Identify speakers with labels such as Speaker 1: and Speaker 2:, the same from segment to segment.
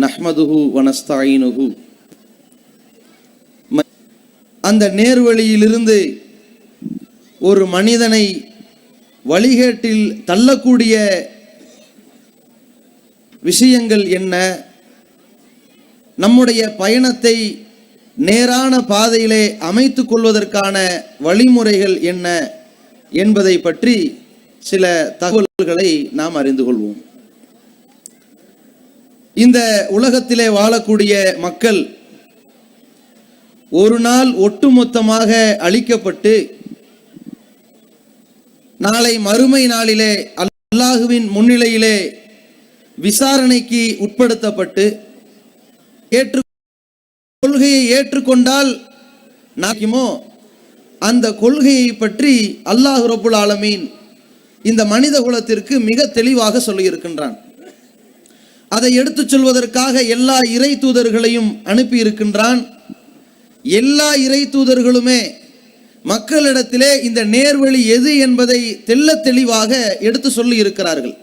Speaker 1: நஹ்மதுஹு வனஸ்தாயினுஹு. அந்த நேர்வழியிலிருந்து ஒரு மனிதனை வழிகேட்டில் தள்ளக்கூடிய விஷயங்கள் என்ன, நம்முடைய பயணத்தை நேரான பாதையிலே அமைத்துக் கொள்வதற்கான வழிமுறைகள் என்ன என்பதை பற்றி சில தகவல்களை நாம் அறிந்து கொள்வோம். இந்த உலகத்திலே வாழக்கூடிய மக்கள் ஒரு நாள் ஒட்டுமொத்தமாக அழிக்கப்பட்டு நாளை மறுமை நாளிலே அல்லாஹுவின் முன்னிலையிலே விசாரணைக்கு உட்படுத்தப்பட்டு கொள்கையை ஏற்றுக்கொண்டால் நாக்கிமோ அந்த கொள்கையை பற்றி அல்லாஹ் ரப்புல் ஆலமீன் இந்த மனித குலத்திற்கு மிக தெளிவாக சொல்லியிருக்கின்றான். அதை எடுத்துச் சொல்வதற்காக எல்லா இறை தூதர்களையும் அனுப்பி இருக்கின்றான். எல்லா இறை தூதர்களுமே மக்களிடத்திலே இந்த நேர்வழி எது என்பதை தெள்ள தெளிவாக எடுத்து சொல்லி இருக்கிறார்கள்.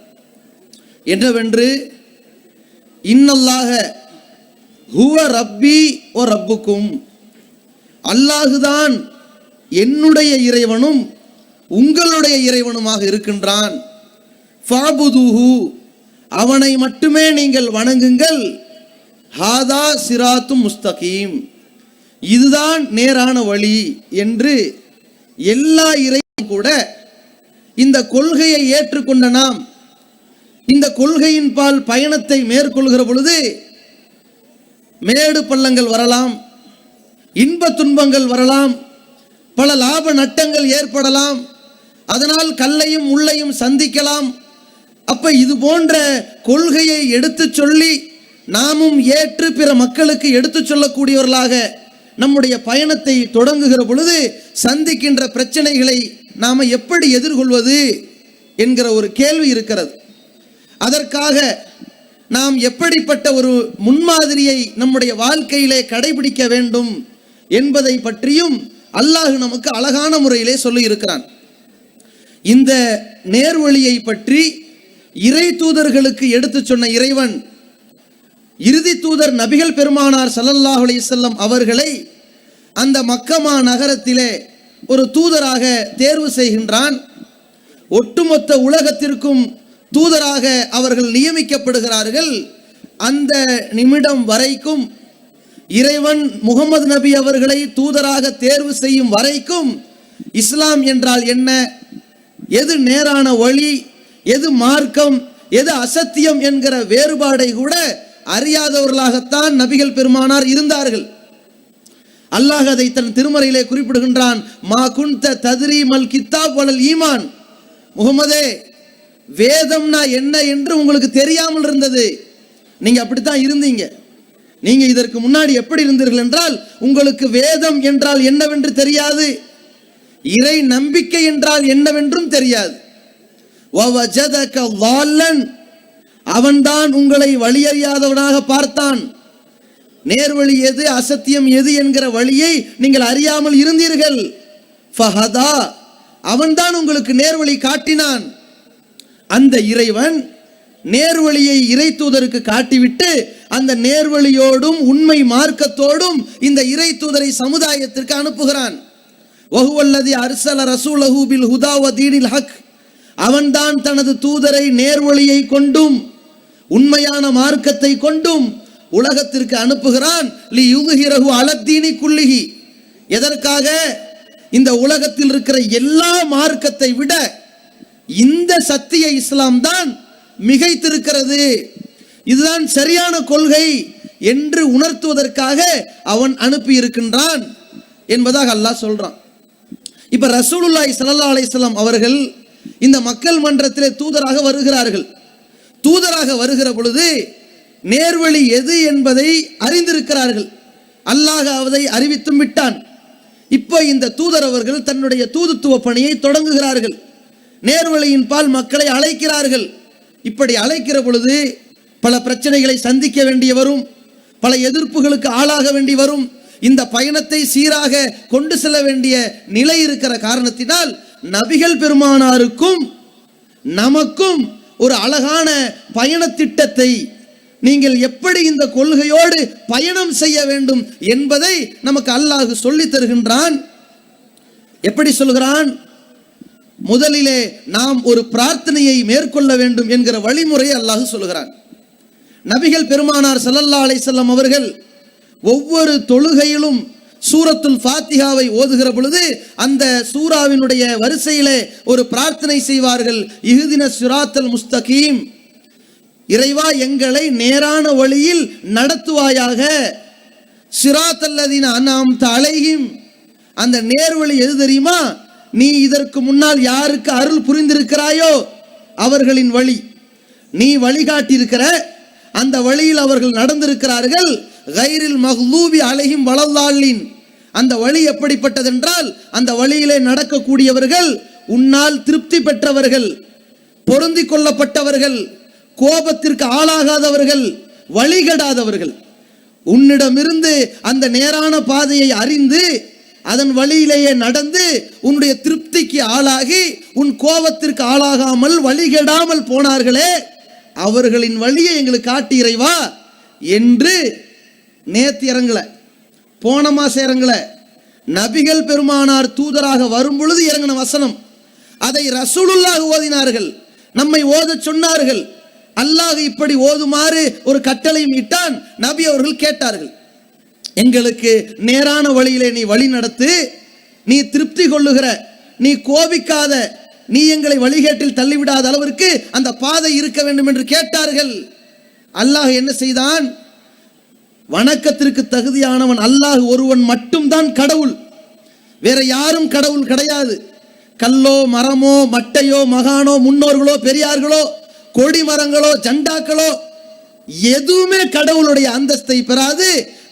Speaker 1: என்னவென்று, இன்னல்லாஹ ஹுவ ரப்பி ஓ ரப்புக்கும், அல்லாஹுதான் என்னுடைய இறைவனும் உங்களுடைய இறைவனுமாக இருக்கின்றான். ஃபாபுதுஹு, அவனை மட்டுமே நீங்கள் வணங்குங்கள். ஹாதா சிராத்தும் முஸ்தகீம், இதுதான் நேரான வழி என்று எல்லா இறைவனும் கூட இந்த கொள்கையை ஏற்றுக்கொண்ட நாம் இந்த கொள்கையின் பால் பயணத்தை மேற்கொள்கிற பொழுது மேடு பள்ளங்கள் வரலாம், இன்ப துன்பங்கள் வரலாம், பல லாப நட்டங்கள் ஏற்படலாம், அதனால் கல்லையும் முள்ளையும் சந்திக்கலாம். அப்ப இது போன்ற கொள்கையை எடுத்து சொல்லி நாமும் ஏற்று பிற மக்களுக்கு எடுத்து சொல்லக்கூடியவர்களாக நம்முடைய பயணத்தை தொடங்குகிற பொழுது சந்திக்கின்ற பிரச்சனைகளை நாம எப்படி எதிர்கொள்வது என்கிற ஒரு கேள்வி இருக்கிறது. அதற்காக நாம் எப்படிப்பட்ட ஒரு முன்மாதிரியை நம்முடைய வாழ்க்கையிலே கடைபிடிக்க வேண்டும் என்பதை பற்றியும் அல்லாஹ் நமக்கு அழகான முறையிலே சொல்லி இருக்கிறான். இந்த நேர்வழியை பற்றி இறை தூதர்களுக்கு எடுத்து சொன்ன இறைவன் இறுதி தூதர் நபிகள் பெருமானார் ஸல்லல்லாஹு அலைஹி வஸல்லம் அவர்களை அந்த மக்கமா நகரத்திலே ஒரு தூதராக தேர்வு செய்கின்றான். ஒட்டுமொத்த உலகத்திற்கும் தூதராக அவர்கள் நியமிக்கப்படுகிறார்கள். அந்த நிமிடம் வரைக்கும் இறைவன் முகமது நபி அவர்களை தூதராக தேர்வு செய்யும் வரைக்கும் இஸ்லாம் என்றால் என்ன, எது நேரான வழி, எது மார்க்கம், எது அசத்தியம் என்கிற வேறுபாடை கூட அறியாதவர்களாகத்தான் நபிகள் பெருமானார் இருந்தார்கள். அல்லாஹ் அதை தன் திருமறையிலே குறிப்பிடுகின்றான். மா குன்த தத்ரி மல் கித்தாப் வலல் ஈமான், முகமதே, வேதம்னா என்ன என்று உங்களுக்கு தெரியாமல் இருந்தது. நீங்க அப்படித்தான் இருந்தீங்க. நீங்க இதற்கு முன்னாடி எப்படி இருந்தீர்கள் என்றால் உங்களுக்கு வேதம் என்றால் என்னவென்று தெரியாது, இறை நம்பிக்கை என்றால் என்னவென்றும் தெரியாது. வவஜதக ضالன், அவன்தான் உங்களை வழியறியாதவனாக பார்த்தான். நேர்வழி எது, அசத்தியம் எது என்கிற வழியை நீங்கள் அறியாமல் இருந்தீர்கள். ஃபஹதா, அவன்தான் உங்களுக்கு நேர்வழி காட்டினான். அந்த இறைவன் நேர்வழியை இறை தூதருக்கு காட்டிவிட்டு அந்த நேர்வழியோடும் உண்மை மார்க்கத்தோடும் இந்த இறை தூதரை சமுதாயத்திற்கு அனுப்புகிறான். வஹுவல்லதி அர்ஸல ரசூலஹு பில் ஹுதா வ தீனில் ஹக், அவன்தான் தனது தூதரை நேர்வழியை கொண்டும் உண்மையான மார்க்கத்தை கொண்டும் உலகத்திற்கு அனுப்புகிறான். லி யுத்ஹிரஹு அலத்தீனி குல்லிஹி, எதற்காக? இந்த உலகத்தில் இருக்கிற எல்லா மார்க்கத்தை விட இந்த சத்திய இஸ்லாம் தான் மிகைத்திருக்கிறது, இதுதான் சரியான கொள்கை என்று உணர்த்துவதற்காக அவன் அனுப்பி இருக்கின்றான் என்பதாக அல்லாஹ் சொல்றான். இப்ப ரசூலுல்லாஹி ஸல்லல்லாஹு அலைஹி வஸல்லம் அவர்கள் இந்த மக்கள் மன்றத்திலே தூதராக வருகிறார்கள். தூதராக வருகிற பொழுது நேர்வழி எது என்பதை அறிந்திருக்கிறார்கள். அல்லாஹ் அதை அறிவித்தும் விட்டான். இப்போ இந்த தூதர் அவர்கள் தன்னுடைய தூதுத்துவ பணியை தொடங்குகிறார்கள். நேர்வழியின் பால் மக்களை அழைக்கிறார்கள். இப்படி அழைக்கிற பொழுது பல பிரச்சனைகளை சந்திக்க வேண்டிய வரும், பல எதிர்ப்புகளுக்கு ஆளாக வேண்டி வரும். இந்த பயணத்தை சீராக கொண்டு செல்ல வேண்டிய நிலை இருக்கிற காரணத்தினால் நபிகள் பெருமானாருக்கும் நமக்கும் ஒரு அழகான பயண திட்டத்தை, நீங்கள் எப்படி இந்த கொள்கையோடு பயணம் செய்ய வேண்டும் என்பதை நமக்கு அல்லாஹ் சொல்லி தருகின்றான். எப்படி சொல்கிறான்? முதலிலே நாம் ஒரு பிரார்த்தனையை மேற்கொள்ள வேண்டும் என்கிற வழிமுறையை அல்லாஹ் சொல்கிறான். நபிகள் பெருமானார் ஸல்லல்லாஹு அலைஹி வஸல்லம் அவர்கள் ஒவ்வொரு தொழுகையிலும் சூரத்துல் ஃபாத்திஹாவை ஓதுகிற பொழுது அந்த சூராவினுடைய வரிசையிலே ஒரு பிரார்த்தனை செய்வார்கள். இஹ்தின ஸிராத்தல் முஸ்தகீம், இறைவா எங்களை நேரான வழியில் நடத்துவாயாக. ஸிராத்தல்லதீன அன்அம்த அலைஹிம், அந்த நேர்வழி எது தெரியுமா? நீ இதற்கு முன்னால் யாருக்கு அருள் புரிந்திருக்கிறாயோ அவர்களின் வழி. நீ வழிகாட்டி இருக்கிற அந்த வழியில் அவர்கள் நடந்திருக்கிறார்கள். கைரில் மக்லூபி அலைஹிம் வலல்லாலின், அந்த வழி எப்படிப்பட்டதென்றால் அந்த வழியிலே நடக்கக்கூடியவர்கள் உன்னால் திருப்தி பெற்றவர்கள், பொருந்தி கொள்ளப்பட்டவர்கள், கோபத்திற்கு ஆளாகாதவர்கள், வழிகடாதவர்கள். உன்னிடமிருந்து அந்த நேரான பாதையை அறிந்து அதன் வழியிலேயே நடந்து உன்னுடைய திருப்திக்கு ஆளாகி உன் கோபத்திற்கு ஆளாகாமல் வழிகெடாமல் போனார்களே, அவர்களின் வழியை எங்களுக்கு காட்டி இறைவா என்று நேத்து இறங்கல, போன மாசம் இறங்கல, நபிகள் பெருமானார் தூதராக வரும் பொழுது இறங்கின வசனம். அதை ரசூலுல்லாஹ் ஓதினார்கள், நம்மை ஓத சொன்னார்கள். அல்லாஹ் இப்படி ஓதுமாறு ஒரு கட்டளையும் இட்டான். நபி அவர்கள் கேட்டார்கள், எங்களுக்கு நேரான வழியிலே நீ வழி நடத்து, நீ திருப்தி கொள்ளுகிற, நீ கோபிக்காத, நீ எங்களை வழிகேட்டில் தள்ளிவிடாத அளவிற்கு அந்த பாதை இருக்க வேண்டும் என்று கேட்டார்கள். அல்லாஹ் என்ன செய்தான்? வணக்கத்திற்கு தகுதியானவன் அல்லாஹ் ஒருவன் மட்டும்தான் கடவுள், வேற யாரும் கடவுள் கிடையாது. கல்லோ மரமோ மட்டையோ மகானோ முன்னோர்களோ பெரியார்களோ கொடி மரங்களோ ஜண்டாக்களோ எதுவுமே கடவுளுடைய அந்தஸ்தை பெறாது.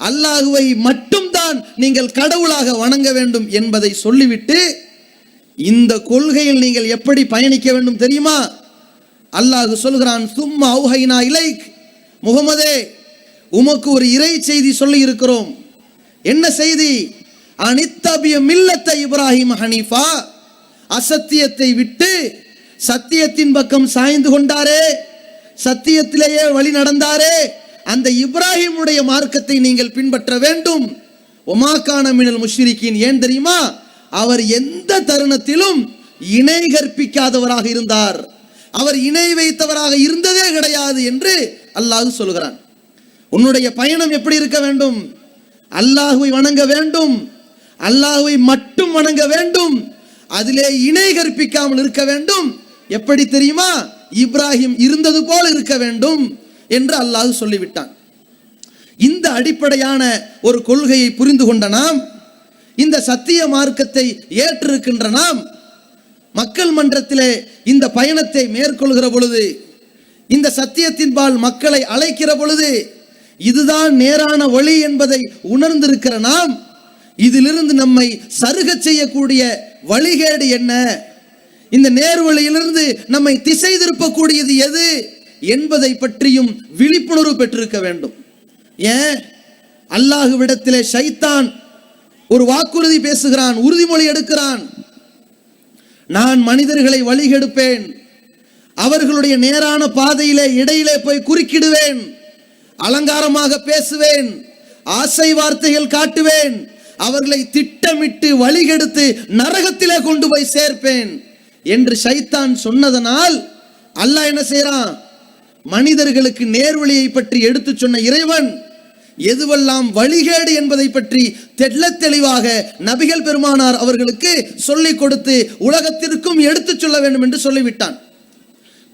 Speaker 1: அல்லாஹுவை மட்டும்தான் நீங்கள் கடவுளாக வணங்க வேண்டும் என்பதை சொல்லிவிட்டு இந்த கொள்கையில் நீங்கள் எப்படி பயணிக்க வேண்டும் தெரியுமா? அல்லாஹ் சொல்கிறான், சும்மா அவுஹைனா இலைக், முகமதே உமக்கு ஒரு இறை செய்தி சொல்லி இருக்கிறோம். என்ன செய்தி? அனித்தபிய மில்லத்த இப்ராஹிம் ஹனீஃபா, அசத்தியத்தை விட்டு சத்தியத்தின் பக்கம் சாய்ந்து கொண்டாரே, சத்தியத்திலேயே வழி நடந்தாரே, அந்த இப்ராஹிமுடைய மார்க்கத்தை நீங்கள் பின்பற்ற வேண்டும். ஒமாகான மினல் முஷ்ரிக்கீன், ஏன் தெரியுமா? அவர் எந்த தருணத்திலும் இணை கற்பிக்காதவராக இருந்தார், அவர் இணை வைத்தவராக இருந்ததே கிடையாது என்று அல்லாஹ் சொல்கிறான். உன்னுடைய பயணம் எப்படி இருக்க வேண்டும்? அல்லாஹுவை வணங்க வேண்டும், அல்லாஹுவை மட்டும் வணங்க வேண்டும், அதிலே இணை கற்பிக்காமல் இருக்க வேண்டும். எப்படி தெரியுமா? இப்ராஹிம் இருந்தது போல இருக்க வேண்டும் என்று அல்லாஹ் சொல்லிவிட்டான். இந்த அடிப்படையான ஒரு கொள்கையை புரிந்து கொண்ட நாம், இந்த சத்திய மார்க்கத்தை ஏற்றிருக்கின்ற நாம், மக்கள் மன்றத்திலே இந்த பயணத்தை மேற்கொள்கிற பொழுது, இந்த சத்தியத்தின்பால் மக்களை அழைக்கிற பொழுது, இதுதான் நேரான வழி என்பதை உணர்ந்திருக்கிற நாம், இதிலிருந்து நம்மை சருக செய்யக்கூடிய வழிகேடு என்ன, இந்த நேர்வழியிலிருந்து நம்மை திசை திருப்பக்கூடியது எது என்பதை பற்றியும் விழிப்புணர்வு பெற்றிருக்க வேண்டும். ஏன்? அல்லாஹ்விடத்திலே ஷைத்தான் ஒரு வாக்குறுதி பேசுகிறான், உறுதிமொழி எடுக்கிறான். நான் மனிதர்களை வழிகெடுப்பேன், அவர்களுடைய நேரான பாதையிலே இடையிலே போய் குறுக்கிடுவேன், அலங்காரமாக பேசுவேன், ஆசை வார்த்தைகள் காட்டுவேன், அவர்களை திட்டமிட்டு வழிகெடுத்து நரகத்திலே கொண்டு போய் சேர்ப்பேன் என்று ஷைத்தான் சொன்னதனால் அல்லாஹ் என்ன செய்றான்? மனிதர்களுக்கு நேர்வழியை பற்றி எடுத்து சொன்ன இறைவன் எதுவெல்லாம் வழிகேடு என்பதை பற்றி தெள்ள தெளிவாக நபிகள் பெருமானார் அவர்களுக்கு சொல்லிக் கொடுத்து உலகத்திற்கும் எடுத்து சொல்ல வேண்டும் என்று சொல்லிவிட்டான்.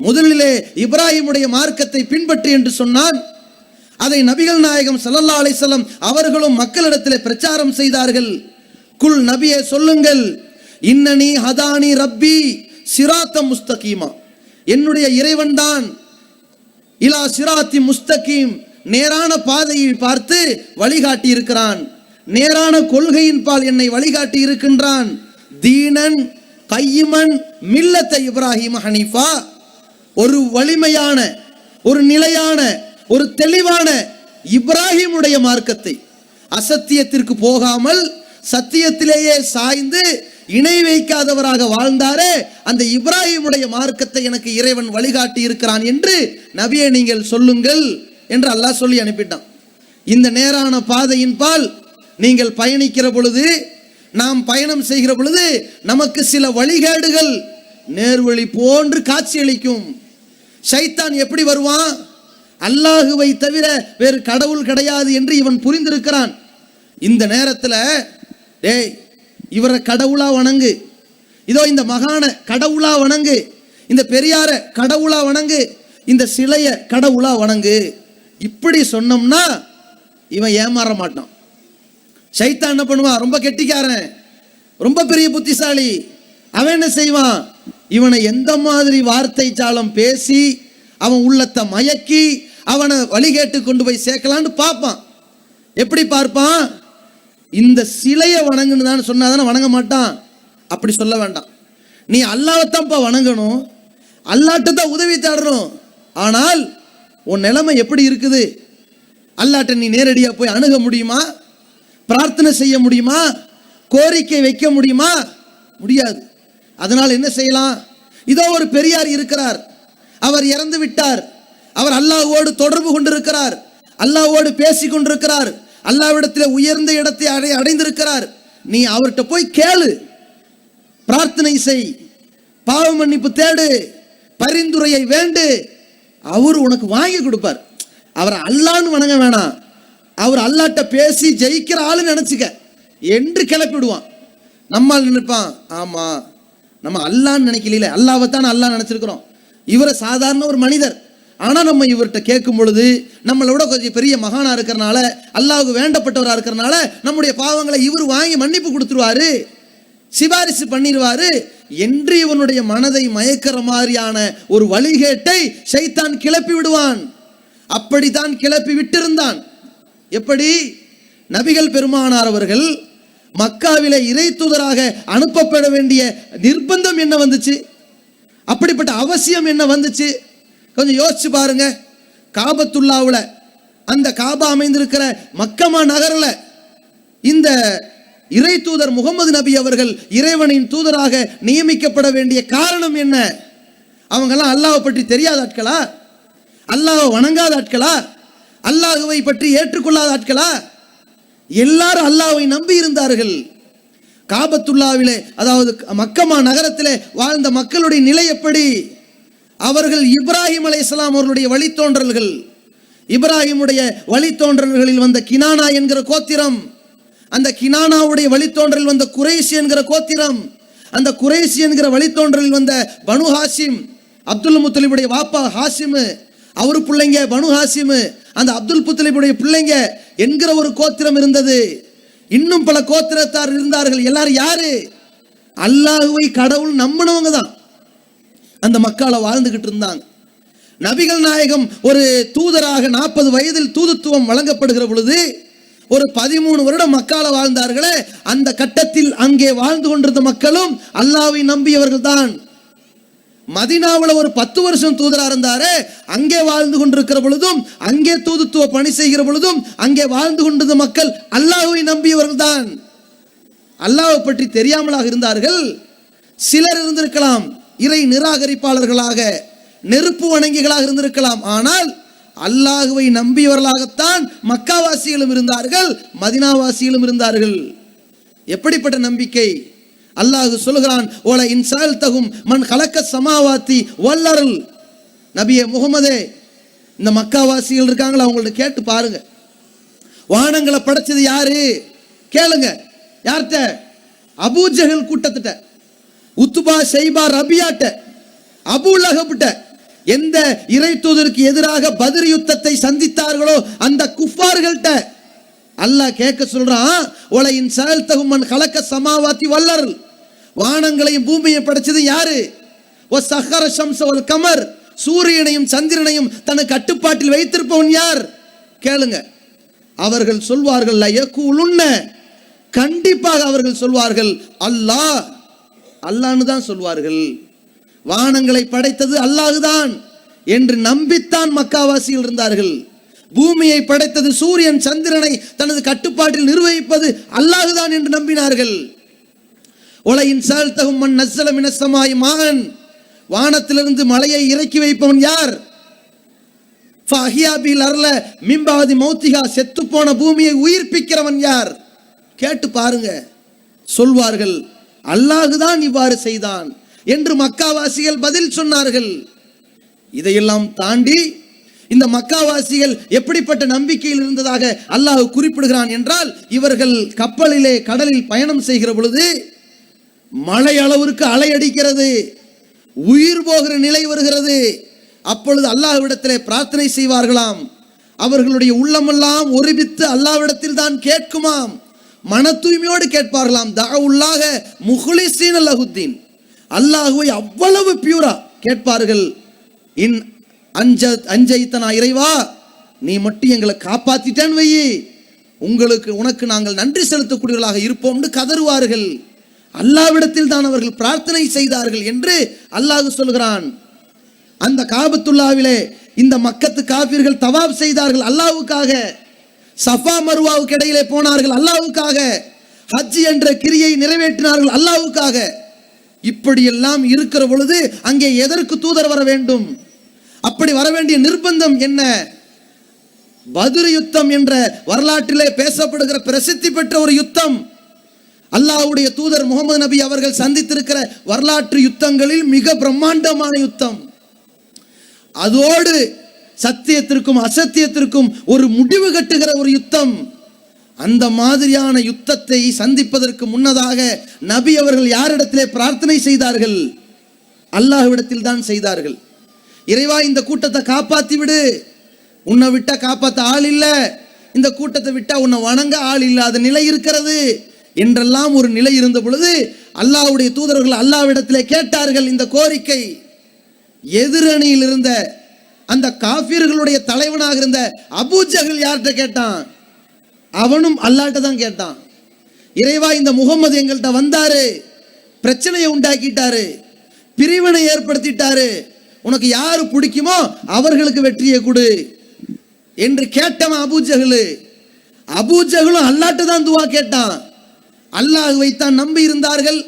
Speaker 1: முதலிலே இப்ராஹிமுடைய மார்க்கத்தை பின்பற்றி என்று சொன்னான். அதை நபிகள் நாயகம் ஸல்லல்லாஹு அலைஹி வஸல்லம் அவர்களும் மக்களிடத்திலே பிரச்சாரம் செய்தார்கள். குல், நபியே சொல்லுங்கள், இன்னனி ஹதானி ரப்பி சிராத்தம் முஸ்தகீமா, என்னுடைய இறைவன் தான் இலா சிராத்தி முஸ்தகீம், நேரான பாதையை பார்த்து வழிகாட்டி இருக்கிறான், நேரான கொள்கையின் பால் என்னை வழிகாட்டி இருக்கின்றான். தீனன் கையிமன் மில்லத்த இப்ராஹிம் ஹனீஃபா, ஒரு வலிமையான, ஒரு நிலையான, ஒரு தெளிவான இப்ராஹிமுடைய மார்க்கத்தை, அசத்தியத்திற்கு போகாமல் சத்தியத்திலேயே சாய்ந்து இணை வைக்காதவராக வாழ்ந்தாரே, அந்த இப்ராஹிமுடைய மார்க்கத்தை எனக்கு இறைவன் வழிகாட்டி இருக்கிறான் என்று நபியே நீங்கள் சொல்லுங்கள் என்று அல்லாஹ் சொல்லி அனுப்பிட்டான். இந்த நேரான பாதையின் பால் நீங்கள் பயணிக்கிற பொழுது, நாம் பயணம் செய்கிற பொழுது நமக்கு சில வழிகேடுகள் நேர்வழி போன்று காட்சியளிக்கும். ஷைத்தான் எப்படி வருவான்? அல்லாஹுவை தவிர வேறு கடவுள் கிடையாது என்று இவன் புரிந்திருக்கிறான். இந்த நேரத்தில் டேய் இவரை கடவுளா வணங்கு, இதோ இந்த மகான கடவுளா வணங்கு, இந்த பெரியார கடவுளா வணங்கு, இந்த சிலைய கடவுளா வணங்கு, இப்படி சொன்னோம்னா இவன் ஏமாற மாட்டான். ஷைத்தான் என்ன பண்ணுவான்? ரொம்ப கெட்டிக்காரன், ரொம்ப பெரிய புத்திசாலி. அவன் என்ன செய்வான்? இவனை எந்த மாதிரி வார்த்தை சாலம் பேசி அவன் உள்ளத்தை மயக்கி அவனை வழிகேட்டு கொண்டு போய் சேர்க்கலான்னு பார்ப்பான். எப்படி பார்ப்பான்? இந்த சிலையை வணங்குன்னு தான் சொன்னாதானே வணங்க மாட்டான். அப்படி சொல்ல வேண்டாம். நீ அல்லாஹ்வைத்தான்ப்பா வணங்கணும், அல்லாஹ்ட்ட தான் உதவி தேடணும். ஆனால் உன் நிலைமை எப்படி இருக்குது? அல்லாஹ்ட்ட நீ நேரடியாக போய் அணுக முடியுமா? பிரார்த்தனை செய்ய முடியுமா? கோரிக்கை வைக்க முடியுமா? முடியாது. அதனால் என்ன செய்யலாம்? இதோ ஒரு பெரியார் இருக்கிறார், அவர் இறந்து விட்டார், அவர் அல்லாஹ்வோடு தொடர்பு கொண்டிருக்கிறார், அல்லாஹ்வோடு பேசி கொண்டிருக்கிறார், அல்லாஹ்விடத்தில் உயர்ந்த இடத்தை அடைந்திருக்கிறார். நீ அவர்கிட்ட போய் கேளு, பிரார்த்தனை செய், பாவ மன்னிப்பு தேடு, பரிந்துரையை வேண்டு, அவர் உனக்கு வாங்கி கொடுப்பார். அவர் அல்லான்னு வணங்க வேணாம், அவர் அல்லாட்ட பேசி ஜெயிக்கிற ஆளு நினைச்சுக்க என்று கிளப்பிடுவான். நம்மால் நினைப்பான், ஆமா நம்ம அல்லான்னு நினைக்கல, அல்லாவை தான் அல்லா நினைச்சிருக்கிறோம், இவரை சாதாரண ஒரு மனிதர். ஆனால் நம்ம இவர்கிட்ட கேட்கும் பொழுது நம்மளோட கொஞ்சம் பெரிய மகானா இருக்கிறனால, அல்லாஹ்வுக்கு வேண்டப்பட்டவராக இருக்கிறனால நம்முடைய பாவங்களை இவர் வாங்கி மன்னிப்பு கொடுத்துருவாரு, சிபாரிசு பண்ணிடுவாரு என்று இவனுடைய மனதை மயக்கிற மாதிரியான ஒரு வழிகேட்டை ஷைத்தான் கிளப்பி விடுவான். அப்படித்தான் கிளப்பி விட்டிருந்தான். எப்படி? நபிகள் பெருமானார் அவர்கள் மக்காவிலே இறை தூதராக அனுப்பப்பட வேண்டிய நிர்பந்தம் என்ன வந்துச்சு? அப்படிப்பட்ட அவசியம் என்ன வந்துச்சு? கொஞ்சம் யோசிச்சு பாருங்க. காபத்துல்லாவுல, அந்த காபா அமைந்திருக்கிற மக்கமா நகரில் இந்த இறை தூதர் முகமது நபி அவர்கள் இறைவனின் தூதராக நியமிக்கப்பட வேண்டிய காரணம் என்ன? அவங்கெல்லாம் அல்லாஹ்வை பற்றி தெரியாத ஆட்களா? அல்லாஹ்வை வணங்காத ஆட்களா? அல்லாஹ்வை பற்றி ஏற்றுக்கொள்ளாத ஆட்களா? எல்லாரும் அல்லாஹ்வை நம்பி இருந்தார்கள். காபத்துல்லாவிலே, அதாவது மக்கமா நகரத்திலே வாழ்ந்த மக்களுடைய நிலை எப்படி? அவர்கள் இப்ராஹிம் அலைஹிஸ்ஸலாம் அவர்களுடைய வழித்தோன்றல்கள். இப்ராஹிமுடைய வழித்தோன்றல்களில் வந்த கினானா என்கிற கோத்திரம், அந்த கினானாவுடைய வழித்தோன்றலில் வந்த குறைஷி என்கிற கோத்திரம், அந்த குறைஷி என்கிற வழித்தோன்றலில் வந்த பனு ஹாஷிம், அப்துல் முத்தலிபுடைய வாப்பா ஹாஷிமு, அவரு பிள்ளைங்க பனு ஹாஷிமு, அந்த அப்துல் முத்தலிபுடைய பிள்ளைங்க என்கிற ஒரு கோத்திரம் இருந்தது. இன்னும் பல கோத்திரத்தார் இருந்தார்கள். எல்லாரும் யாரு? அல்லாஹ்வை கடவுள் நம்பினவங்க தான் அந்த மக்கால வாழ்ந்துகிட்டு இருந்தாங்க. நபிகள் நாயகம் ஒரு தூதராக 40 வயதில் தூதுத்துவம் வழங்கப்படுகிற பொழுது ஒரு 13 வருடம் மக்கால வாழ்ந்தார்களே, அந்த கட்டத்தில் அங்கே வாழ்ந்து கொண்டிருந்த மக்களும் அல்லாஹ்வை நம்பியவர்கள் தான். மதீனாவில் ஒரு 10 வருஷம் தூதரா இருந்தாரு, அங்கே வாழ்ந்து கொண்டிருக்கிற பொழுதும், அங்கே தூதுத்துவ பணி செய்கிற பொழுதும் அங்கே வாழ்ந்து கொண்டிருந்த மக்கள் அல்லாஹ்வை நம்பியவர்கள் தான். அல்லாஹ்வை பற்றி தெரியாமலாக இருந்தார்கள். சிலர் இருந்திருக்கலாம் இறை நிராகரிப்பாளர்களாக, நெருப்பு வணங்கிகளாக இருந்திருக்கலாம். ஆனால் அல்லாஹ்வை நம்பியவர்களாகத்தான் மக்காவாசிகளும் இருந்தார்கள், மதீனாவாசிகளும் இருந்தார்கள். எப்படிப்பட்ட நம்பிக்கை? அல்லாஹ் சொல்கிறான், ஓல இன்சால் தகும் மன் கலக்க சமாவாத்தி வல்லருள். நபியே முகமதே, இந்த மக்காவாசிகள் இருக்காங்களா, அவங்கள்ட்ட கேட்டு பாருங்க, வானங்களை படைச்சது யாரு கேளுங்க. யார்கிட்ட? அபூஜஹல் கூட்டத்திட்ட, உத்துபா ஷைபா ரபியாட்ட, அபூ லஹப்ட்ட. எந்த இறை தூதருக்கு எதிராக பத்ர் யுத்தத்தை சந்தித்தார்களோ அந்த குஃபார்கள்ட்ட அல்லாஹ் கேட்க சொல்றான், ஒல இன்சால் தகும் மன் கலக்க சமாவாத்தி வல்லருள். வானங்களையும் பூமியையும் படைச்சது யாரு? ஒ சஹர ஷம்ஸ வல் கமர், சூரியனையும் சந்திரனையும் தன் கட்டுப்பாட்டில் வைத்திருப்பவன் யார் கேளுங்க. அவர்கள் சொல்வார்கள், லயகூலுன்ன, கண்டிப்பாக அவர்கள் சொல்வார்கள் அல்லாஹ், அல்லாஹ்னு தான் சொல்வார்கள். வானங்களை படைத்தது அல்லாஹ்தான் என்று நம்பித்தான் மக்காவாசிகள் இருந்தார்கள். பூமியை படைத்தது, சூரியன் சந்திரனை தனது கட்டுப்பாட்டில் நிர்வகிப்பது அல்லாஹ்தான் என்று நம்பினார்கள். ஒலையின் சால்தகும் மன் நஸ்ஸல மினஸ் ஸமாஇ மாஅன், வானத்திலிருந்து மலையை இறக்கி வைப்பவன் யார்? செத்து போன பூமியை உயிர்ப்பிக்கிறவன் யார்? கேட்டு பாருங்க. சொல்வார்கள், அல்லாஹுதான் இவ்வாறு செய்தான் என்று மக்காவாசிகள் பதில் சொன்னார்கள். இதையெல்லாம் தாண்டி இந்த மக்காவாசிகள் எப்படிப்பட்ட நம்பிக்கையில் இருந்ததாக அல்லாஹ் குறிப்பிடுகிறான் என்றால், இவர்கள் கப்பலிலே கடலில் பயணம் செய்கிற பொழுது மழை அளவிற்கு அலை அடிக்கிறது, உயிர் போகிற நிலை வருகிறது. அப்பொழுது அல்லாஹ்விடத்திலே பிரார்த்தனை செய்வார்களாம். அவர்களுடைய உள்ளமெல்லாம் ஒருமித்து அல்லாஹ்விடத்தில் தான் கேட்குமாம். மன தூய்மையோடு கேட்பார்களாம். தஅவுல்லாஹ முஹ்லிஸீன லஹுத்தீன், அல்லாஹ்வை அவ்வளவு பியூரா கேட்பார்கள். இன் அஞ்சைத்தனா, இறைவா நீ மட்டும் எங்களை காப்பாத்திட்டேன்னு வையி, உனக்கு நாங்கள் நன்றி செலுத்தக்கூடியவர்களாக இருப்போம்னு கதறுவார்கள். அல்லாஹ்விடத்தில் தான் அவர்கள் பிரார்த்தனை செய்தார்கள் என்று அல்லாஹ் சொல்கிறான். அந்த காபத்துல்லாவிலே இந்த மக்கத்து காபிர்கள் தவாப் செய்தார்கள் அல்லாஹ்வுக்காக. சஃபா மருவாவுக்கு இடையிலே போனார்கள் அல்லாஹ்வுக்காக. ஹஜ் என்ற கிரியை நிறைவேற்றினார்கள் அல்லாஹ்வுக்காக. இப்படியெல்லாம் இருக்கிற பொழுது அங்கே எதற்கு தூதர் வர வேண்டும்? அப்படி வர வேண்டிய நிர்பந்தம் என்ன? பத்ர் யுத்தம் என்ற வரலாற்றிலே பேசப்படுகிற பிரசித்தி பெற்ற ஒரு யுத்தம், அல்லாஹ்வுடைய தூதர் முகமது நபி அவர்கள் சந்தித்திருக்கிற வரலாற்று யுத்தங்களில் மிக பிரம்மாண்டமான யுத்தம். அதோடு சத்தியத்திற்கும் அசத்தியத்திற்கும் ஒரு முடிவு கட்டுகிற ஒரு யுத்தம். அந்த மாதிரியான யுத்தத்தை சந்திப்பதற்கு முன்னதாக நபி அவர்கள் யாரிடத்திலே பிரார்த்தனை செய்தார்கள்? அல்லாஹ்விடத்தில் தான் செய்தார்கள். இறைவா இந்த கூட்டத்தை காப்பாத்தி விடு, உன்னை விட்டா காப்பாத்த ஆள் இல்ல, இந்த கூட்டத்தை விட்டா உன்னை வணங்க ஆள் இல்லாத நிலை இருக்கிறது என்றெல்லாம் ஒரு நிலை இருந்த பொழுது அல்லாஹ்வுடைய தூதர்கள் அல்லாஹ்விடத்திலே கேட்டார்கள் இந்த கோரிக்கை. எதிரணியில் இருந்த அந்த காஃபிர்களுடைய தலைவனாக இருந்த அபூ ஜஹல் யார்கிட்ட கேட்டான்? அவனும் அல்லாஹ்ட்ட தான் கேட்டான். இறைவா இந்த முகமது எங்கள்கிட்ட வந்தாரு, பிரச்சனையை உண்டாக்கிட்டாரு, பிரிவினை ஏற்படுத்திட்டாரு, உனக்கு யாரு பிடிக்குமோ அவர்களுக்கு வெற்றியை கொடு என்று கேட்டவன் அபூ ஜஹல். அபூ ஜஹலும் அல்லாஹ்ட்ட தான் துவா கேட்டான். அல்லாஹ்வை தான் நம்பி இருந்தார்கள்,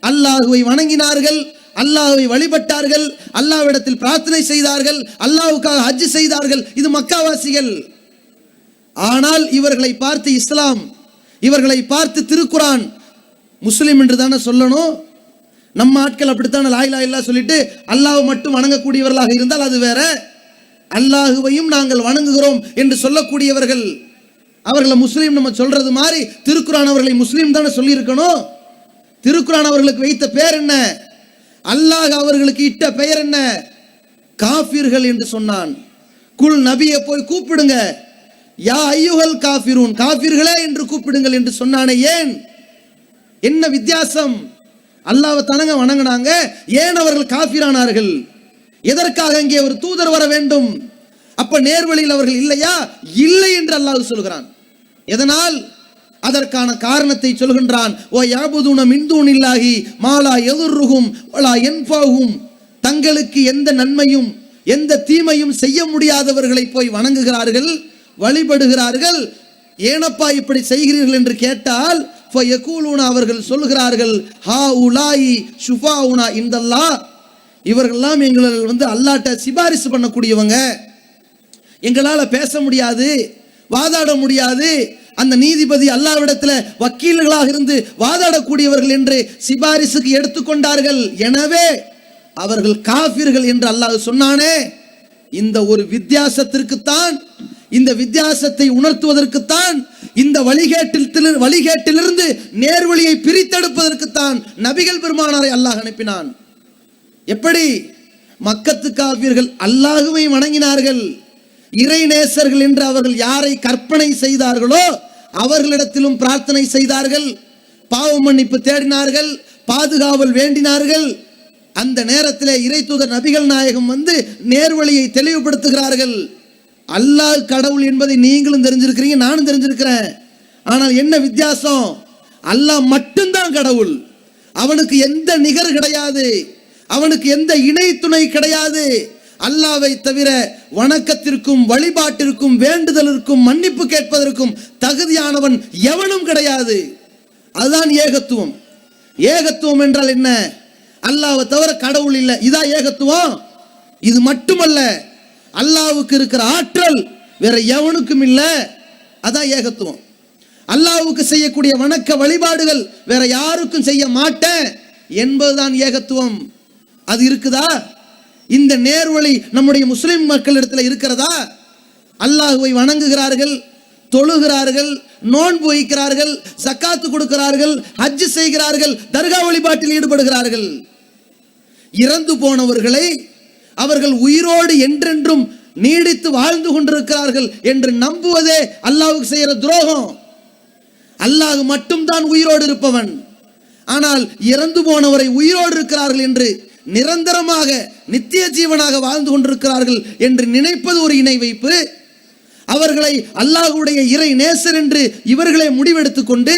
Speaker 1: அல்லாஹ்வை வணங்கினார்கள், அல்லாஹ்வை வழிபட்டார்கள், அல்லாஹ்விடத்தில் பிரார்த்தனை செய்தார்கள், அல்லாஹ்வுக்காக ஹஜ் செய்தார்கள். இது மக்காவாசிகள். ஆனால் இவர்களை பார்த்து இஸ்லாம், இவர்களை பார்த்து திருக்குரான், முஸ்லிம் என்று தானே சொல்லணும். நம்ம ஆட்கள் அப்படித்தானே லா இலாஹ இல்லல்லாஹ் சொல்லிட்டு அல்லாஹ்வை மட்டும் வணங்கக்கூடியவர்களாக இருந்தால் அது வேற. அல்லாஹ்வையும் நாங்கள் வணங்குகிறோம் என்று சொல்லக்கூடியவர்கள், அவர்களை முஸ்லீம் நம்ம சொல்றது மாதிரி திருக்குரான் அவர்களை முஸ்லீம் தானே சொல்லி இருக்கணும். திருக்குரான் அவர்களுக்கு வைத்த பெயர் என்ன? அல்லாஹ் அவர்களுக்கு இட்ட பெயர் என்ன? காஃபிர்கள் என்று சொன்னான். குல், நபியை போய் கூப்பிடுங்க, யா ஐயுஹல் காஃபிரூன், காஃபிர்களே என்று கூப்பிடுங்கள் என்று சொன்னானே. ஏன்? என்ன வித்தியாசம்? அல்லாஹ்வை தனங்க வணங்கினாங்க, ஏன் அவர்கள் காஃபிரானார்கள்? எதற்காக இங்கே ஒரு தூதர் வர வேண்டும்? அப்ப நேர்வழியில் அவர்கள் இல்லையா? இல்லை என்று அல்லாஹ் சொல்கிறான். எதனால்? அதற்கான காரணத்தை சொல்கின்றான். ஓ யாபுதுன மின் தூனில்லாஹி மாலா யதுர்ருஹும் வலா யன்ஃபஉஹும், தங்களுக்கு எந்த நன்மையும் எந்த தீமையும் செய்ய முடியாதவர்களை போய் வணங்குகிறார்கள், வழிபடுகிறார்கள். ஏனப்பா இப்படி செய்கிறீர்கள் என்று கேட்டால் ஃபயகூலுன, அவர்கள் சொல்கிறார்கள், ஹா உலாயி ஷுஃபாஉனா இந்தல்லாஹ், இவர்கள்லாம் எங்களை அல்லாஹ்ட்ட சிபாரிசு பண்ணக்கூடியவங்க, எங்களால் பேச முடியாது, வாதாட முடியாது, அந்த நீதிபதி அல்லாஹ்விடத்தில் வக்கீல்களாக இருந்து வாதாடக்கூடியவர்கள் என்று சிபாரிசுக்கு எடுத்துக்கொண்டார்கள். எனவே அவர்கள் காஃபிர்கள் என்று அல்லாஹ் சொன்னானே. இந்த ஒரு வித்தியாசத்திற்குத்தான், இந்த வித்தியாசத்தை உணர்த்துவதற்குத்தான், இந்த வழிகேட்டிலிருந்து நேர்வழியை பிரித்தெடுப்பதற்குத்தான் நபிகள் பெருமானாரை அல்லாஹ் அனுப்பினான். எப்படி? மக்கத்து காஃபிர்கள் அல்லாஹ்வை வணங்கினார்கள், இறைநேசர்கள் என்று அவர்கள் யாரை கற்பனை செய்தார்களோ அவர்களிடத்திலும் பிரார்த்தனை செய்தார்கள், பாவ மன்னிப்பு தேடினார்கள், பாதுகாவல் வேண்டினார்கள். அந்த நேரத்திலே இறை தூதர் நபிகள் நாயகம் நேர்வழியை தெளிவுபடுத்துகிறார்கள். அல்லாஹ் கடவுள் என்பதை நீங்களும் தெரிஞ்சிருக்கிறீங்க, நானும் தெரிஞ்சிருக்கிறேன். ஆனால் என்ன வித்தியாசம்? அல்லாஹ் மட்டும்தான் கடவுள், அவனுக்கு எந்த நிகர் கிடையாது, அவனுக்கு எந்த இணை துணை கிடையாது. அல்லாஹ்வை தவிர வணக்கத்திற்கும் வழிபாட்டிற்கும் வேண்டுதலிற்கும் மன்னிப்பு கேட்பதற்கும் தகுதியானவன் எவனும் கிடையாது. அதுதான் ஏகத்துவம். ஏகத்துவம் என்றால் என்ன? அல்லாஹ்வை தவிர கடவுள் இல்லை, இதான் ஏகத்துவம். இது மட்டுமல்ல, அல்லாஹ்வுக்கு இருக்கிற ஆற்றல் வேற எவனுக்கும் இல்ல. அதான் ஏகத்துவம். அல்லாஹ்வுக்கு செய்யக்கூடிய வணக்க வழிபாடுகள் வேற யாருக்கும் செய்ய மாட்டேன் என்பதுதான் ஏகத்துவம். அது இருக்குதா? இந்த நேர்வழி நம்முடைய முஸ்லிம் மக்களிடத்தில் இருக்கிறதா? அல்லாஹ்வை வணங்குகிறார்கள், தொழுகிறார்கள், நோன்பு வைக்கிறார்கள், ஜக்காத்து கொடுக்கிறார்கள், ஹஜ் செய்கிறார்கள், தர்கா வழிபாட்டில் ஈடுபடுகிறார்கள். இறந்து போனவர்களை அவர்கள் உயிரோடு என்றென்றும் நீடித்து வாழ்ந்து கொண்டிருக்கிறார்கள் என்று நம்புவதே அல்லாஹ்வுக்கு செய்கிற துரோகம். அல்லாஹ் மட்டும்தான் உயிரோடு இருப்பவன். ஆனால் இறந்து போனவரை உயிரோடு இருக்கிறார்கள் என்று நிரந்தரமாக நித்திய ஜீவனாக வாழ்ந்து கொண்டிருக்கிறார்கள் என்று நினைப்பது ஒரு இணை வைப்பு. அவர்களை அல்லாஹ்வுடைய இறை நேசர் என்று இவர்களே முடிவெடுத்துக் கொண்டு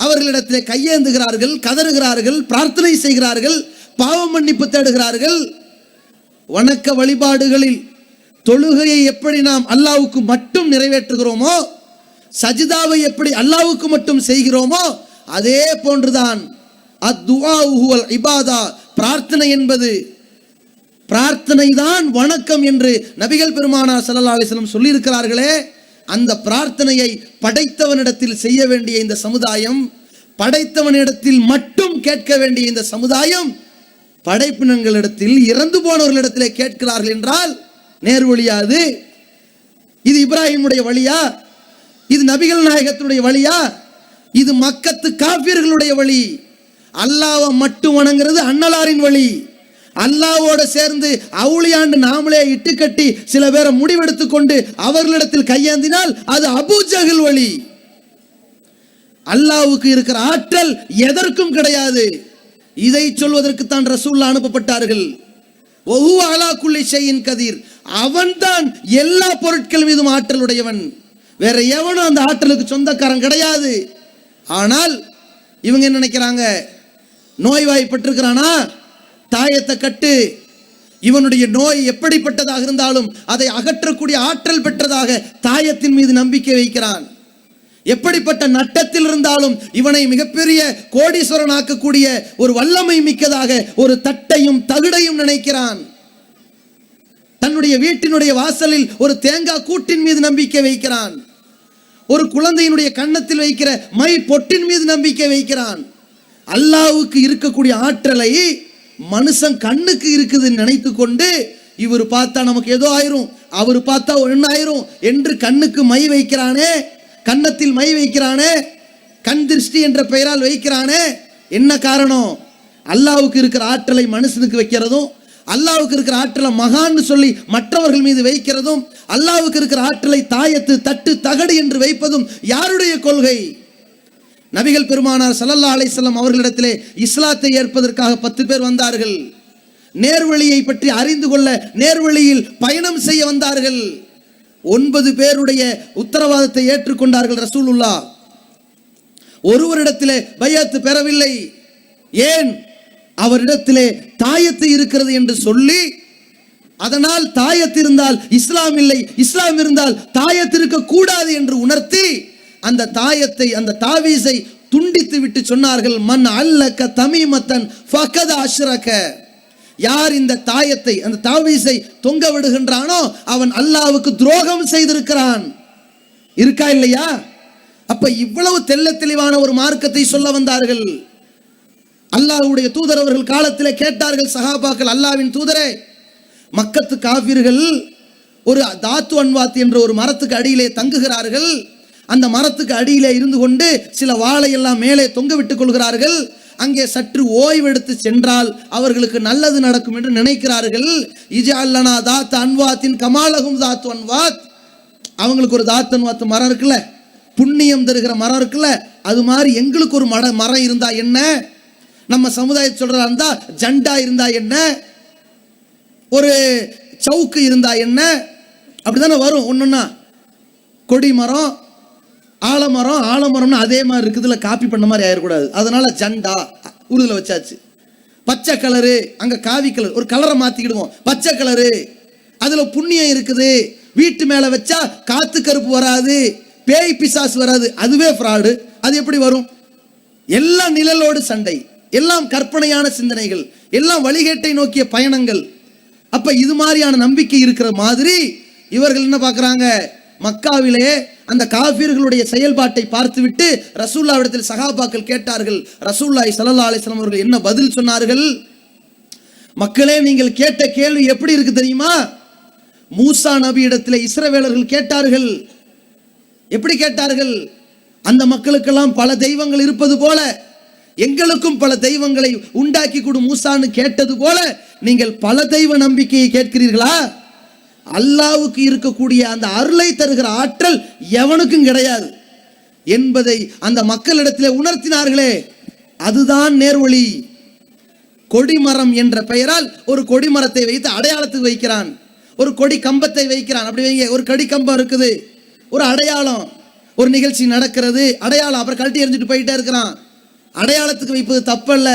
Speaker 1: அவர்களிடத்திலே கையேந்துகிறார்கள், கதறுகிறார்கள், பிரார்த்தனை செய்கிறார்கள், பாவ மன்னிப்பு தேடுகிறார்கள். வணக்க வழிபாடுகளில் தொழுகையை எப்படி நாம் அல்லாஹ்வுக்கு மட்டும் நிறைவேற்றுகிறோமோ, சஜிதாவை எப்படி அல்லாஹ்வுக்கு மட்டும் செய்கிறோமோ, அதே போன்றுதான் அத்துஆஉ ஹுவல் இபாதா, பிரார்த்தனை என்பது, பிரார்த்தனை தான் வணக்கம் என்று நபிகள் பெருமானார் ஸல்லல்லாஹு அலைஹி வஸல்லம் சொல்லி இருக்கிறார்களே. அந்த பிரார்த்தனையை படைத்தவனிடத்தில் செய்ய வேண்டிய இந்த சமுதாயம், படைத்தவனிடத்தில் மட்டும் கேட்க வேண்டிய இந்த சமுதாயம் படைப்பினங்களிடத்தில், இறந்து போனவர்களிடத்திலே கேட்கிறார்கள் என்றால் நேர்வழியாது? இது இப்ராஹிமுடைய வழியா? இது நபிகள் நாயகத்தினுடைய வழியா? இது மக்கத்து காஃபிர்களுடைய வழி. அல்லாஹ்வை மட்டும் வணங்குறது அன்னலாரின் வழி. அல்லாஹ்வோட சேர்ந்து அவுளியாண்டு நாமளே இட்டுக்கட்டி சில பேரை முடிவெடுத்துக் கொண்டு அவர்களிடத்தில் கையேந்தினால் அது அபூஜஹல் வழி. அல்லாஹ்வுக்கு இருக்கிற ஆற்றல் எதற்கும் கிடையாது. இதை சொல்வதற்கு தான் ரசூலுல்லாஹ் அனுப்பப்பட்டார்கள். வஹுவ அலா குல்லி ஷைஇன் கதீர், அவன்தான் எல்லா பொருட்கள் மீதும் ஆற்றல் உடையவன். வேற எவனும் அந்த ஆற்றலுக்கு சொந்தக்காரன் கிடையாது. ஆனால் இவங்க என்ன நினைக்கிறாங்க? நோய்வாய்ப்பட்டிருக்கிறானா, தாயத்தை கட்டு. இவனுடைய நோய் எப்படிப்பட்டதாக இருந்தாலும் அதை அகற்றக்கூடிய ஆற்றல் பெற்றதாக தாயத்தின் மீது நம்பிக்கை வைக்கிறான். எப்படிப்பட்ட நட்டத்தில் இருந்தாலும் இவனை மிகப்பெரிய கோடீஸ்வரன் ஆக்கக்கூடிய ஒரு வல்லமை மிக்கதாக ஒரு தட்டையும் தகுடையும் நினைக்கிறான். தன்னுடைய வீட்டினுடைய வாசலில் ஒரு தேங்காய் கூட்டின் மீது நம்பிக்கை வைக்கிறான். ஒரு குழந்தையினுடைய கன்னத்தில் வைக்கிற மை பொட்டின் மீது நம்பிக்கை வைக்கிறான். அல்லாஹ்வுக்கு இருக்கக்கூடிய ஆற்றலை மனுஷன் கண்ணுக்கு இருக்குதுன்னு நினைத்து கொண்டு இவர் பார்த்தா நமக்கு ஏதோ ஆயிரும், அவர் பார்த்தா ஒன்று ஆயிரும் என்று கண்ணுக்கு மை வைக்கிறானே, கன்னத்தில் மை வைக்கிறானே, கண் திருஷ்டி என்ற பெயரால் வைக்கிறானே. என்ன காரணம்? அல்லாஹ்வுக்கு இருக்கிற ஆற்றலை மனுஷனுக்கு வைக்கிறதும், அல்லாஹ்வுக்கு இருக்கிற ஆற்றலை மகான்னு சொல்லி மற்றவர்கள் மீது வைக்கிறதும், அல்லாஹ்வுக்கு இருக்கிற ஆற்றலை தாயத்து தட்டு தகடு என்று வைப்பதும் யாருடைய கொள்கை? நபிகள் பெருமானார் ஸல்லல்லாஹு அலைஹி வஸல்லம் அவர்களிடத்திலே இஸ்லாத்தை ஏற்பதற்காக 10 பேர் வந்தார்கள். நேர்வழியை பற்றி அறிந்து கொள்ள நேர்வழியில் பயணம் செய்ய வந்தார்கள். 9 பேருடைய உத்தரவாதத்தை ஏற்றுக்கொண்டார்கள் ரசூலுல்லாஹ். ஒருவரிடத்திலே பைஅத் பெறவில்லை. ஏன்? அவரிடத்திலே தாயத்து இருக்கிறது என்று சொல்லி, அதனால் தாயத்து இருந்தால் இஸ்லாம் இல்லை, இஸ்லாம் இருந்தால் தாயத்து இருக்க கூடாது என்று உணர்த்தி அந்த தாயத்தை, அந்த தாவீஸை துண்டித்து விட்டு சொன்னார்கள், மன் அல்லக தமீமத்தன் ஃபகத அஷ்ரக. யார் இந்த தாயத்தை, அந்த தாவீஸை தொங்க விடுகின்றானோ அவன் அல்லாஹ்வுக்கு துரோகம் செய்திருக்கிறான். இருக்கா இல்லையா? அப்ப இவ்வளவு தெள்ள தெளிவான ஒரு மார்க்கத்தை சொல்ல வந்தார்கள். அல்லாஹ்வுடைய தூதர் அவர்கள் காலத்திலே கேட்டார்கள் சஹாபாக்கள், அல்லாஹ்வின் தூதரே, மக்கத்து காஃபிர்கள் ஒரு தாத்து அன்வாத் என்ற ஒரு மரத்துக்கு அடியிலே தங்குகிறார்கள். அந்த மரத்துக்கு அடியிலே இருந்து கொண்டு சில வாழை எல்லாம் மேலே தொங்க விட்டுக் கொள்கிறார்கள். அங்கே சற்று ஓய்வெடுத்து சென்றால் அவர்களுக்கு நல்லது நடக்கும் என்று நினைக்கிறார்கள். இஜஅல்லனா தாத் அன்வாத்தின் கமாலகும் தாத்து அன்வாத். அவங்களுக்கு ஒரு தாத்து அன்வாத் மரம் இருக்குல்ல, புண்ணியம் தருகிற மரம் இருக்குல்ல, அது மாதிரி எங்களுக்கு ஒரு மரம் இருந்தா என்ன? நம்ம சமுதாயத்தை சொல்றதா இருந்தா ஜண்டா இருந்தா என்ன, ஒரு சவுக்கு இருந்தா என்ன, அப்படிதானே வரும். ஒண்ணுன்னா கொடி மரம், ஆலமரம், ஆலமரம்னு அதே மாதிரி இருக்குதுல, காப்பி பண்ண மாதிரி ஆயிடக்கூடாது. அதனால ஜண்டா உருதுல வச்சாச்சு. பச்சை கலரு, அங்க காவி கலர், ஒரு கலரை மாத்திக்கிடுவோம். பச்சை கலரு, அதுல புண்ணியம் இருக்குது. வீட்டு மேல வச்சா காத்து கருப்பு வராது, பேய் பிசாசு வராது. அதுவே ஃப்ராடு. அது எப்படி வரும்? எல்லாம் நிழலோடு சண்டை, எல்லாம் கற்பனையான சிந்தனைகள், எல்லாம் வழிகேட்டை நோக்கிய பயணங்கள். அப்ப இது மாதிரியான நம்பிக்கை இருக்கிற மாதிரி இவர்கள் என்ன பார்க்கறாங்க, மக்காவிலே அந்த காஃபிர்களுடைய செயல்பாட்டை பார்த்துவிட்டு ரசூலுல்லாஹ்விடத்தில் சஹாபாக்கள் கேட்டார்கள். ரசூலுல்லாஹி ஸல்லல்லாஹு அலைஹி வஸல்லம் அவர்கள் என்ன பதில் சொன்னார்கள்? மக்களே, நீங்கள் கேட்ட கேள்வி எப்படி இருக்கு தெரியுமா? மூசா நபி இடத்தில் இஸ்ரவேலர்கள் கேட்டார்கள். எப்படி கேட்டார்கள்? அந்த மக்களுக்கெல்லாம் பல தெய்வங்கள் இருப்பது போல எங்களுக்கும் பல தெய்வங்களை உண்டாக்கி கொடு மூசான்னு கேட்டது போல நீங்கள் பல தெய்வ நம்பிக்கையை கேட்கிறீர்களா? அல்லாஹ்வுக்கு இருக்கக்கூடிய அந்த அருளை தருகிற ஆற்றல் எவனுக்கும் கிடையாது என்பதை அந்த மக்களிடத்திலே உணர்த்தினார்களே, அதுதான் நேர்வழி. கொடிமரம் என்ற பெயரால் ஒரு கொடிமரத்தை வைத்து அடையாளத்துக்கு வைக்கிறான், ஒரு கொடி கம்பத்தை வைக்கிறான். அப்படி வைங்க, ஒரு கொடி கம்பம் இருக்குது, ஒரு அடையாளம், ஒரு நிகழ்ச்சி நடக்கிறது, அடையாளம், அப்புறம் கழட்டி எறிஞ்சிட்டு போயிட்டே இருக்கிறான். அடையாளத்துக்கு வைப்பது தப்பல்ல,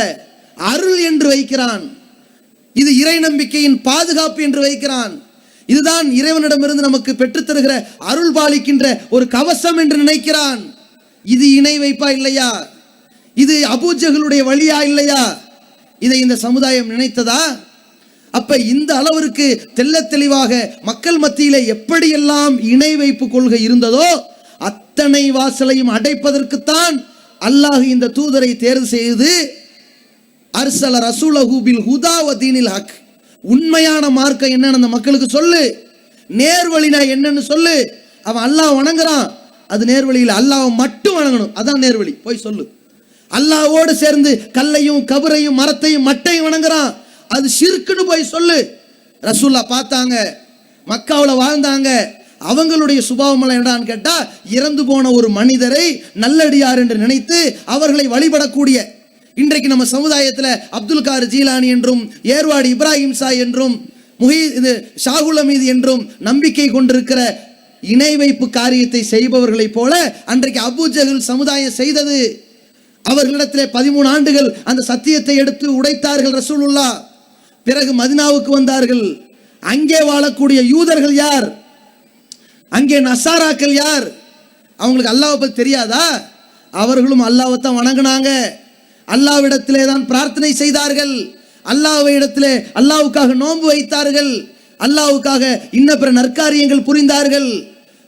Speaker 1: அருள் என்று வைக்கிறான். இது இறை நம்பிக்கையின் பாதுகாப்பு என்று வைக்கிறான். இதுதான் இறைவனிடமிருந்து நமக்கு பெற்றுத்தருகிற அருள் பாலிக்கின்ற ஒரு கவசம் என்று நினைக்கிறான். இது இணை வைப்பா இல்லையா? இது அபூஜகளுடைய வழியா இல்லையா? இதை இந்த சமுதாயம் நினைத்ததா? அப்ப இந்த அளவிற்கு தெள்ள தெளிவாக மக்கள் மத்தியிலே எப்படியெல்லாம் இணை வைப்பு கொள்கை இருந்ததோ அத்தனை வாசலையும் அடைப்பதற்குத்தான் அல்லாஹ் இந்த தூதரை தேர்வு செய்து அர்சல ரசூலஹு பில் ஹுதா வ தீனில் ஹக், உண்மையான மார்க்கம் என்னன்னு அந்த மக்களுக்கு சொல்லு, நேர்வழினா என்னன்னு சொல்லு. அவன் அல்லாஹ் வணங்குறான், அது நேர்வழியில் அல்லாஹ் மட்டும் வணங்கணும், அதான் நேர்வழி, போய் சொல்லு. அல்லாஹ்வோடு சேர்ந்து கல்லையும் கபரையும் மரத்தையும் மட்டையும் வணங்குறான், அது ஷிர்க்குன்னு போய் சொல்லு. ரசூலுல்லாஹ் பார்த்தாங்க, மக்காவில் வாழ்ந்தாங்க. அவங்களுடைய சுபாவம் என்னடான்னு கேட்டா, இறந்து போன ஒரு மனிதரை நல்லடியார் என்று நினைத்து அவர்களை வழிபடக்கூடிய, இன்றைக்கு நம்ம சமுதாயத்தில் அப்துல் கார் ஜீலானி என்றும் ஏர்வாடி இப்ராஹிம் ஷா என்றும் ஷாகுல் அமீது என்றும் நம்பிக்கை கொண்டிருக்கிற இணை வைப்பு காரியத்தை செய்பவர்களை போல அன்றைக்கு அபூ ஜஹல் சமுதாயம் செய்தது. அவர்களிடத்திலே 13 ஆண்டுகள் அந்த சத்தியத்தை எடுத்து உடைத்தார்கள் ரசூலுல்லாஹ். பிறகு மதீனாவுக்கு வந்தார்கள். அங்கே வாழக்கூடிய யூதர்கள் யார்? அங்கே நசாராக்கள் யார்? அவங்களுக்கு அல்லாஹ்வை பற்றி தெரியாதா? அவர்களும் அல்லாஹ்வை தான் வணங்கினாங்க, அல்லாஹ்விடத்திலே தான் பிரார்த்தனை செய்தார்கள், அல்லாஹ்விடத்திலே அல்லாஹ்வுக்காக நோன்பு வைத்தார்கள், அல்லாஹ்வுக்காக இன்ன பிற நற்காரியங்கள் புரிந்தார்கள்.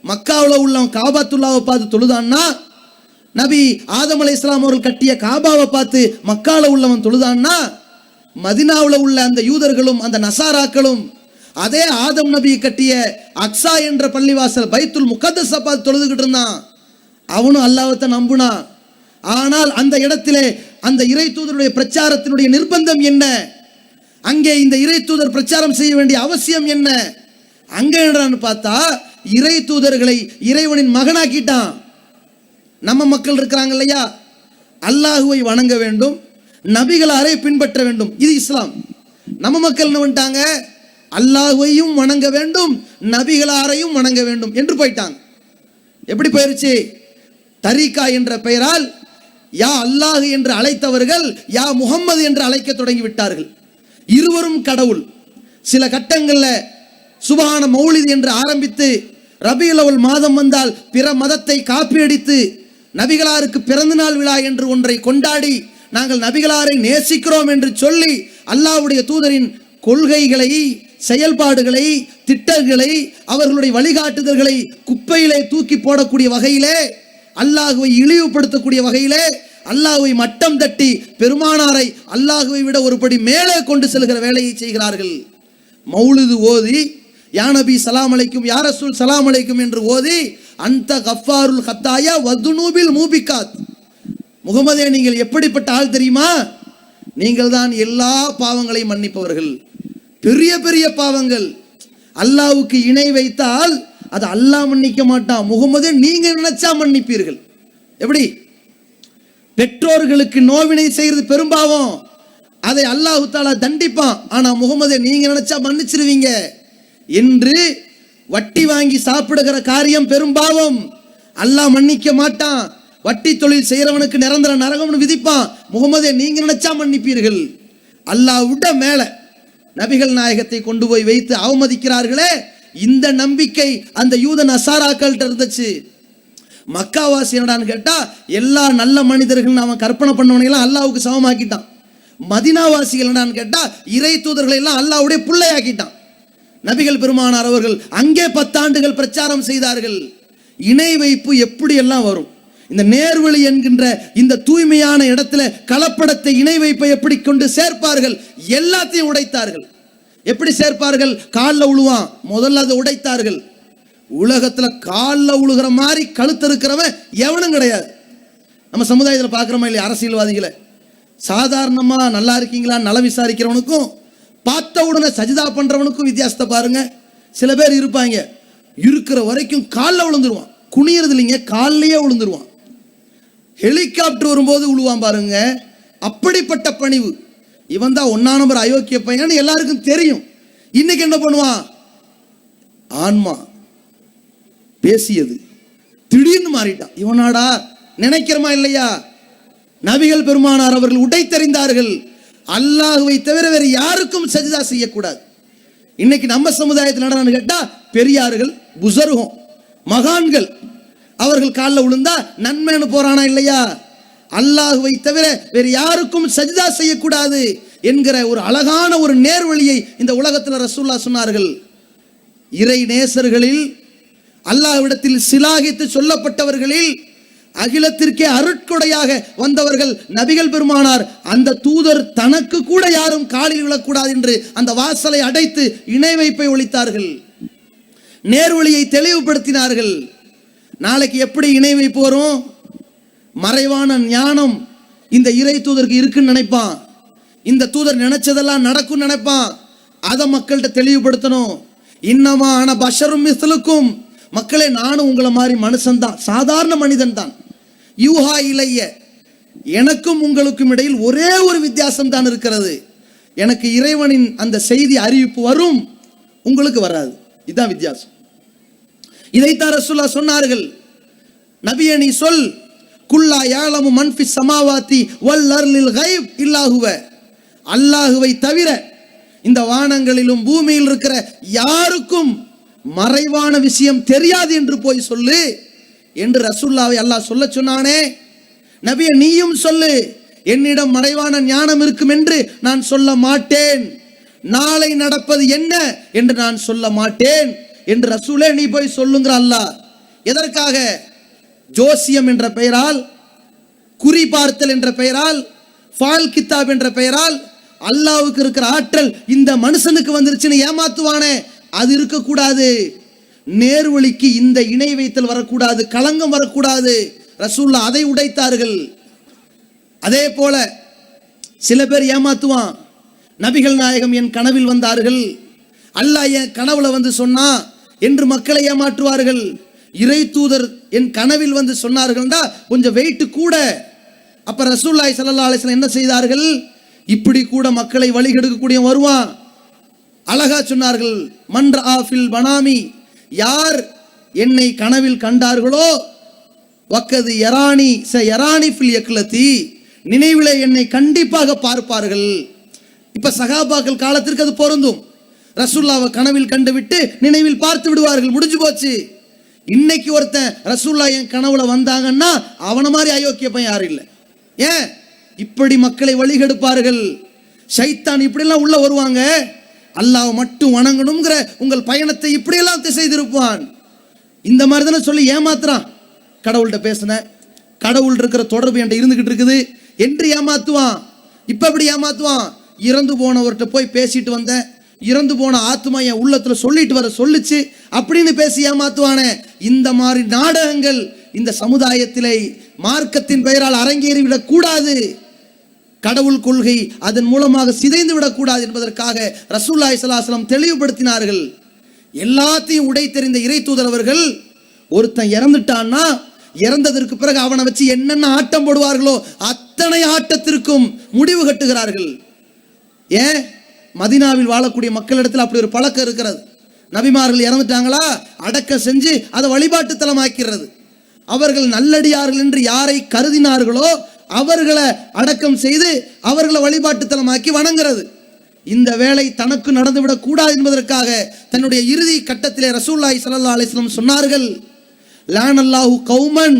Speaker 1: மக்காவில் உள்ள காபாத்துல்லாவை பார்த்து தொழுதான்னா, நபி ஆதம் அலைஹிஸ்ஸலாம் அவர்கள் கட்டிய காபாவை பார்த்து மக்காவில் உள்ளவன் தொழுதான்னா, மதீனாவில் உள்ள அந்த யூதர்களும் அந்த நசாராக்களும் அதே ஆதம் நபி கட்டிய அக்ஸா என்ற பள்ளிவாசல் பைத்துல் முகத்தஸை பார்த்து தொழுதுகிட்டு இருந்தான். அவனும் அல்லாஹ்வை நம்புனான். ஆனால் அந்த இடத்திலே அந்த இறை தூதருடைய பிரச்சாரத்தினுடைய நிர்பந்தம் என்ன? அங்கே இந்த இறை தூதர் பிரச்சாரம் செய்ய வேண்டிய அவசியம் என்ன? அங்கே என்னன்னு பார்த்தா இறை தூதர்களை இறைவனின் மகனாக்கிட்டான். நம்ம மக்கள் இருக்கிறாங்க இல்லையா, அல்லாஹுவை வணங்க வேண்டும், நபிகளாரை பின்பற்ற வேண்டும், இது இஸ்லாம். நம்ம மக்கள் என்ன பண்ணிட்டாங்க, அல்லாஹுவையும் வணங்க வேண்டும் நபிகளாரையும் வணங்க வேண்டும் என்று போயிட்டாங்க. எப்படி போயிருச்சு? தரீகா என்ற பெயரால் யா அல்லாஹ் என்று அழைத்தவர்கள் யா முஹம்மது என்று அழைக்க தொடங்கி விட்டார்கள். இருவரும் கடவுள். சில கட்டங்களில் சுபஹான மௌலித் என்று ஆரம்பித்து ரபியுல் அவ்வல் மாதம் வந்தால் பிற மதத்தை காப்பியடித்து நபிகளாருக்கு பிறந்தநாள் விழா என்று ஒன்றை கொண்டாடி நாங்கள் நபிகளாரை நேசிக்கிறோம் என்று சொல்லி அல்லாஹ்வுடைய தூதரின் கொள்கைகளை, செயல்பாடுகளை, திட்டங்களை, அவர்களுடைய வழிகாட்டுதல்களை குப்பையிலே தூக்கி போடக்கூடிய வகையிலே, அல்லாஹுவை இழிவுபடுத்தக்கூடிய வகையிலே, அல்லாஹுவை மட்டம் தட்டி பெருமானாரை அல்லாஹுவை விட ஒருபடி மேலே கொண்டு செல்கிற வேலையை செய்கிறார்கள். மௌலிது ஓதி யா நபி சலாம் அலைக்கும் யா ரசூல் சலாம் அலைக்கும் என்று ஓதி அந்த கஃபாருல் ஹத்தாயா வதுனூபில் மூபிகாத், முகமதே நீங்கள் எப்படிப்பட்ட ஆள் தெரியுமா? நீங்கள் தான் எல்லா பாவங்களையும் மன்னிப்பவர்கள். பெரிய பெரிய பாவங்கள் அல்லாஹ்வுக்கு இணை வைத்தால் அது அல்லாஹ் மன்னிக்க மாட்டான், முகமதே நீங்க நினைச்சா மன்னிப்பீர்கள். எப்படி? பெற்றோர்களுக்கு நோவினை செய்யறது பெரும்பாவம், அதை அல்லாஹ் தஆலா தண்டிப்பான், ஆனா முகமதே நீங்க நினைச்சா மன்னிச்சிருவீங்க என்று வட்டி வாங்கி சாப்பிடுகிற காரியம் பெரும்பாவம், அல்லாஹ் மன்னிக்க மாட்டான். வட்டி தொழில் செய்யறவனுக்கு நிரந்தர நரகம்னு விதிப்பான், முகமதே நீங்க நினைச்சா மன்னிப்பீர்கள். அல்லாஹ் விட மேல நபிகள் நாயகத்தை கொண்டு போய் வைத்து அவமதிக்கிறார்களே, இந்த நம்பிக்கை அந்த யூத நசாராக்கள்கிட்ட இருந்துச்சு. மக்காவாசி என்னடான்னு கேட்டா எல்லா நல்ல மனிதர்கள் அவன் கற்பனை பண்ணவனையெல்லாம் அல்லாஹ்வுக்கு சமமாக்கிட்டான். மதீனாவாசிகள் என்னடான்னு கேட்டா இறை தூதர்களை எல்லாம் அல்லாஹ்வுடைய பிள்ளையாக்கிட்டான். நபிகள் பெருமானார் அவர்கள் அங்கே 10 ஆண்டுகள் பிரச்சாரம் செய்தார்கள். இணை வைப்பு எப்படி எல்லாம் வரும்? இந்த நேர்வழி என்கின்ற இந்த தூய்மையான இடத்துல கலப்படத்தை, இணை வைப்பை எப்படி கொண்டு சேர்ப்பார்கள்? எல்லாத்தையும் உடைத்தார்கள். எப்படி சேர்ப்பார்கள்? காலில் உழுவான், முதல்ல அதை உடைத்தார்கள். உலகத்துல காலில் உழுகிற மாதிரி கழுத்து இருக்கிறவன் எவனும் கிடையாது. நம்ம சமுதாயத்தில் பார்க்குறோமா இல்லையா? அரசியல்வாதிகளை சாதாரணமா நல்லா இருக்கீங்களா நலம் விசாரிக்கிறவனுக்கும் பார்த்த உடனே சஜிதா பண்றவனுக்கும் வித்தியாசத்தை பாருங்க. சில பேர் இருப்பாங்க, இருக்கிற வரைக்கும் காலில் விழுந்துருவான், குனியறது இல்லைங்க, காலிலேயே விழுந்துருவான். ஹெலிகாப்டர் வரும்போது விழுவான் பாருங்க, அப்படிப்பட்ட பணிவு. இவன் தான் 1ஆம் நம்பர் அயோக்கிய பையன் எல்லாருக்கும் தெரியும். இன்னைக்கு என்ன பண்ணுவான்? ஆன்மா பேசியது திடீர்னு மாறிட்டான். இவனாடா நினைக்கிறமா இல்லையா? நபிகள் பெருமானார் அவர்கள் உடைத்தறிந்தார்கள், அல்லாஹ்வை தவிர வேறு யாருக்கும் சஜிதா செய்யக்கூடாது. இன்னைக்கு நம்ம சமுதாயத்தில் நடனு கேட்டா பெரியார்கள், புசருகம், மகான்கள் அவர்கள் காலில் விழுந்தா நன்மைன்னு போறானா இல்லையா? அல்லாஹ்வை தவிர வேறு யாருக்கும் சஜிதா செய்யக்கூடாது என்கிற ஒரு அழகான ஒரு நேர்வழியை இந்த உலகத்தில் ரசூலுல்லாஹ் சொன்னார்கள். இறை நேசர்களில், அல்லாஹ்விடத்தில் சிலாகித்து சொல்லப்பட்டவர்களில், அகிலத்திற்கே அருட்கொடையாக வந்தவர்கள் நபிகள் பெருமானார். அந்த தூதர் தனக்கு கூட யாரும் காலில் விழக்கூடாது என்று அந்த வாசலை அடைத்து இணை வைப்பை ஒழித்தார்கள், நேர்வழியை தெளிவுபடுத்தினார்கள். நாளைக்கு எப்படி இணை வைப்பு வரும்? மறைவான ஞானம் இந்த இறை தூதருக்கு இருக்குன்னு நினைப்பான். இந்த தூதர் நினைச்சதெல்லாம் நடக்கும் நினைப்பான். அதை மக்கள்கிட்ட தெளிவுபடுத்தணும். இன்னமா ஆன பஷரும் மிஸ்லுக்கும், மக்களே நானும் உங்களை மாதிரி மனுஷன்தான், சாதாரண மனிதன் தான். யூஹா இலைய, எனக்கும் உங்களுக்கும் இடையில் ஒரே ஒரு வித்தியாசம் தான் இருக்கிறது. எனக்கு இறைவனின் அந்த செய்தி அறிவிப்பு வரும், உங்களுக்கு வராது. இதுதான் வித்தியாசம். இதைத்தான் ரசூலுல்லாஹ் சொன்னார்கள். நபியே நீ சொல், குல்லா யாலமு மன் ஃபிஸ் ஸமாவாத்தி வல் அர்லில் கைப் இல்லா ஹுவ, அல்லாஹ்வை தவிர இந்த வானங்களிலும் பூமியில் இருக்கிற யாருக்கும் மறைவான விஷயம் தெரியாது என்று போய் சொல்லு என்று ரசூலுல்லாஹ்வை அல்லாஹ் சொல்ல சொன்னானே. நபியே நீயும் சொல்லு, என்னிடம் மறைவான ஞானம் இருக்கும் என்று நான் சொல்ல மாட்டேன், நாளை நடப்பது என்ன என்று நான் சொல்ல மாட்டேன் என்று ரசூலே நீ போய் சொல்லுங்கிற அல்லாஹ். எதற்காக? ஜோசியம் என்ற பெயரால், குறி பார்த்தல் என்ற பெயரால், ஃபால் கித்தாப் என்ற பெயரால் அல்லாஹ்வுக்கு இருக்கிற ஆற்றல் இந்த மனுஷனுக்கு வந்துருச்சுன்னு ஏமாத்துவானே, அது இருக்கக்கூடாது. நேர்வழிக்கு இந்த இணை வைத்தல் வரக்கூடாது, களங்கம் வரக்கூடாது. ரசூலுல்லாஹ் அதை உடைத்தார்கள். அதே போல சில பேர் ஏமாத்துவான். நபிகள் நாயகம் என் கனவில் வந்தார்கள், அல்லாஹ் என் கனவுல வந்து சொன்னா என்று மக்களை ஏமாற்றுவார்கள். இறை தூதர் என் கனவில் வந்து சொன்னார்கள்டா கொஞ்சம் வெயிட் கூட. அப்ப ரசூலுல்லாஹி ஸல்லல்லாஹு அலைஹி வஸல்லம் என்ன செய்தார்கள்? இப்படி கூட மக்களை வழிகெடுக்கக்கூடிய வருவான். அழகா சொன்னார்கள், மன்ற ஆஃபில் பனாமி, யார் என்னை கனவில் கண்டார்களோ வக்கது யரானி ச யரானி ஃபில் யக்லதி, நினைவிலே என்னை கண்டிப்பாக பார்ப்பார்கள். இப்ப சஹாபாக்கள் காலத்திற்கு அது பொருந்தும். ரசூலுல்லாஹ்வை கனவில் கண்டுவிட்டு நினைவில் பார்த்து விடுவார்கள், முடிஞ்சு போச்சு. இன்னைக்கு ஒருத்தன் ரசூலுல்லாஹ் என் கனவுல வந்தாங்கன்னா அவன மாதிரி அயோக்கிய பையன் யாரும் இல்லை. ஏன்? இப்படி மக்களை வழிகெடுப்பார்கள். ஷைத்தான் இப்படியெல்லாம் உள்ள வருவாங்க. அல்லாஹ் மட்டும் வணங்கணுங்கிற உங்கள் பயணத்தை இப்படியெல்லாம் திசை திருப்பான். இந்த மாதிரி தானே சொல்லி ஏமாத்துறான். கடவுள்கிட்ட பேசின, கடவுள் இருக்கிற தொடர்பு என்கிட்ட இருந்துகிட்டு இருக்குது என்று ஏமாத்துவான். இப்ப எப்படி ஏமாத்துவான்? இறந்து போனவர்கிட்ட போய் பேசிட்டு வந்தேன், இறந்து போன ஆத்மா என் உள்ளத்துல சொல்லிட்டு வர சொல்லுச்சு அப்படின்னு பேசி ஏமாத்துவானே. இந்த மாதிரி நாடகங்கள் இந்த சமுதாயத்திலே மார்க்கத்தின் பெயரால் அரங்கேறிவிடக் கூடாது. கடவுள் கொள்கை அதன் மூலமாக சிதைந்து விடக்கூடாது என்பதற்காக ரசூலுல்லாஹி ஸல்லல்லாஹு அலைஹி வஸல்லம் தெளிவுபடுத்தினார்கள். எல்லாத்தையும் உடைத்தெறிந்த இறை தூதர் அவர்கள், ஒருத்தன் இறந்துட்டான்னா இறந்ததற்கு பிறகு அவனை வச்சு என்னென்ன ஆட்டம் போடுவார்களோ அத்தனை ஆட்டத்திற்கும் முடிவு கட்டுகிறார்கள். ஏன்? மதீனாவில் வாழக்கூடிய மக்களிடத்தில் அப்படி ஒரு பழக்கம் இருக்கிறது. நபிமார்கள் இறந்துட்டாங்களா அடக்கம் செஞ்சு அதை வழிபாட்டு தலமாக்கிறது. அவர்கள் நல்லடியார்கள் என்று யாரை கருதினார்களோ அவர்களை அடக்கம் செய்து அவர்களை வழிபாட்டு தலமாக்கி வணங்குறது. இந்த வேலை தனக்கு நடந்துவிடக் கூடாது என்பதற்காக தன்னுடைய இறுதி கட்டத்திலே ரசூலுல்லாஹி ஸல்லல்லாஹு அலைஹி வஸல்லம் சொன்னார்கள், லானல்லாஹு கௌமன்,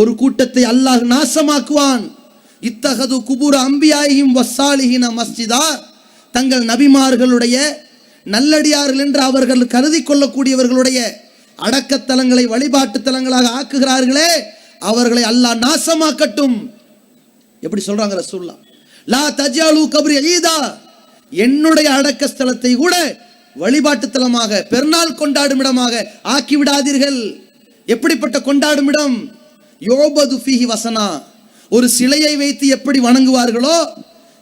Speaker 1: ஒரு கூட்டத்தை அல்லாஹ் நாசமாக்குவான், இத்தகது குபூர அம்பியாயிஹிம் வஸ்ஸாலிஹின மஸ்ஜிதா, தங்கள் நபிமார்களுடைய நல்லடியார்கள் என்று அவர்கள் கருதி கொள்ளக்கூடியவர்களுடைய அடக்கத்தலங்களை வழிபாட்டு தலங்களாக ஆக்குகிறார்களே, அவர்களை அல்லாஹ் நாசமாக்கட்டும். எப்படி சொல்றாங்க ரசூலுல்லாஹ், லா தஜாலு கப்ரி ஈதா, என்னுடைய அடக்க ஸ்தலத்தை கூட வழிபாட்டு தலமாக, பெருநாள் கொண்டாடும் இடமாக ஆக்கி விடாதீர்கள். எப்படிப்பட்ட கொண்டாடும் இடம்? யோபது ஃபீஹி வசனா, ஒரு சிலையை வைத்து எப்படி வணங்குவார்களோ,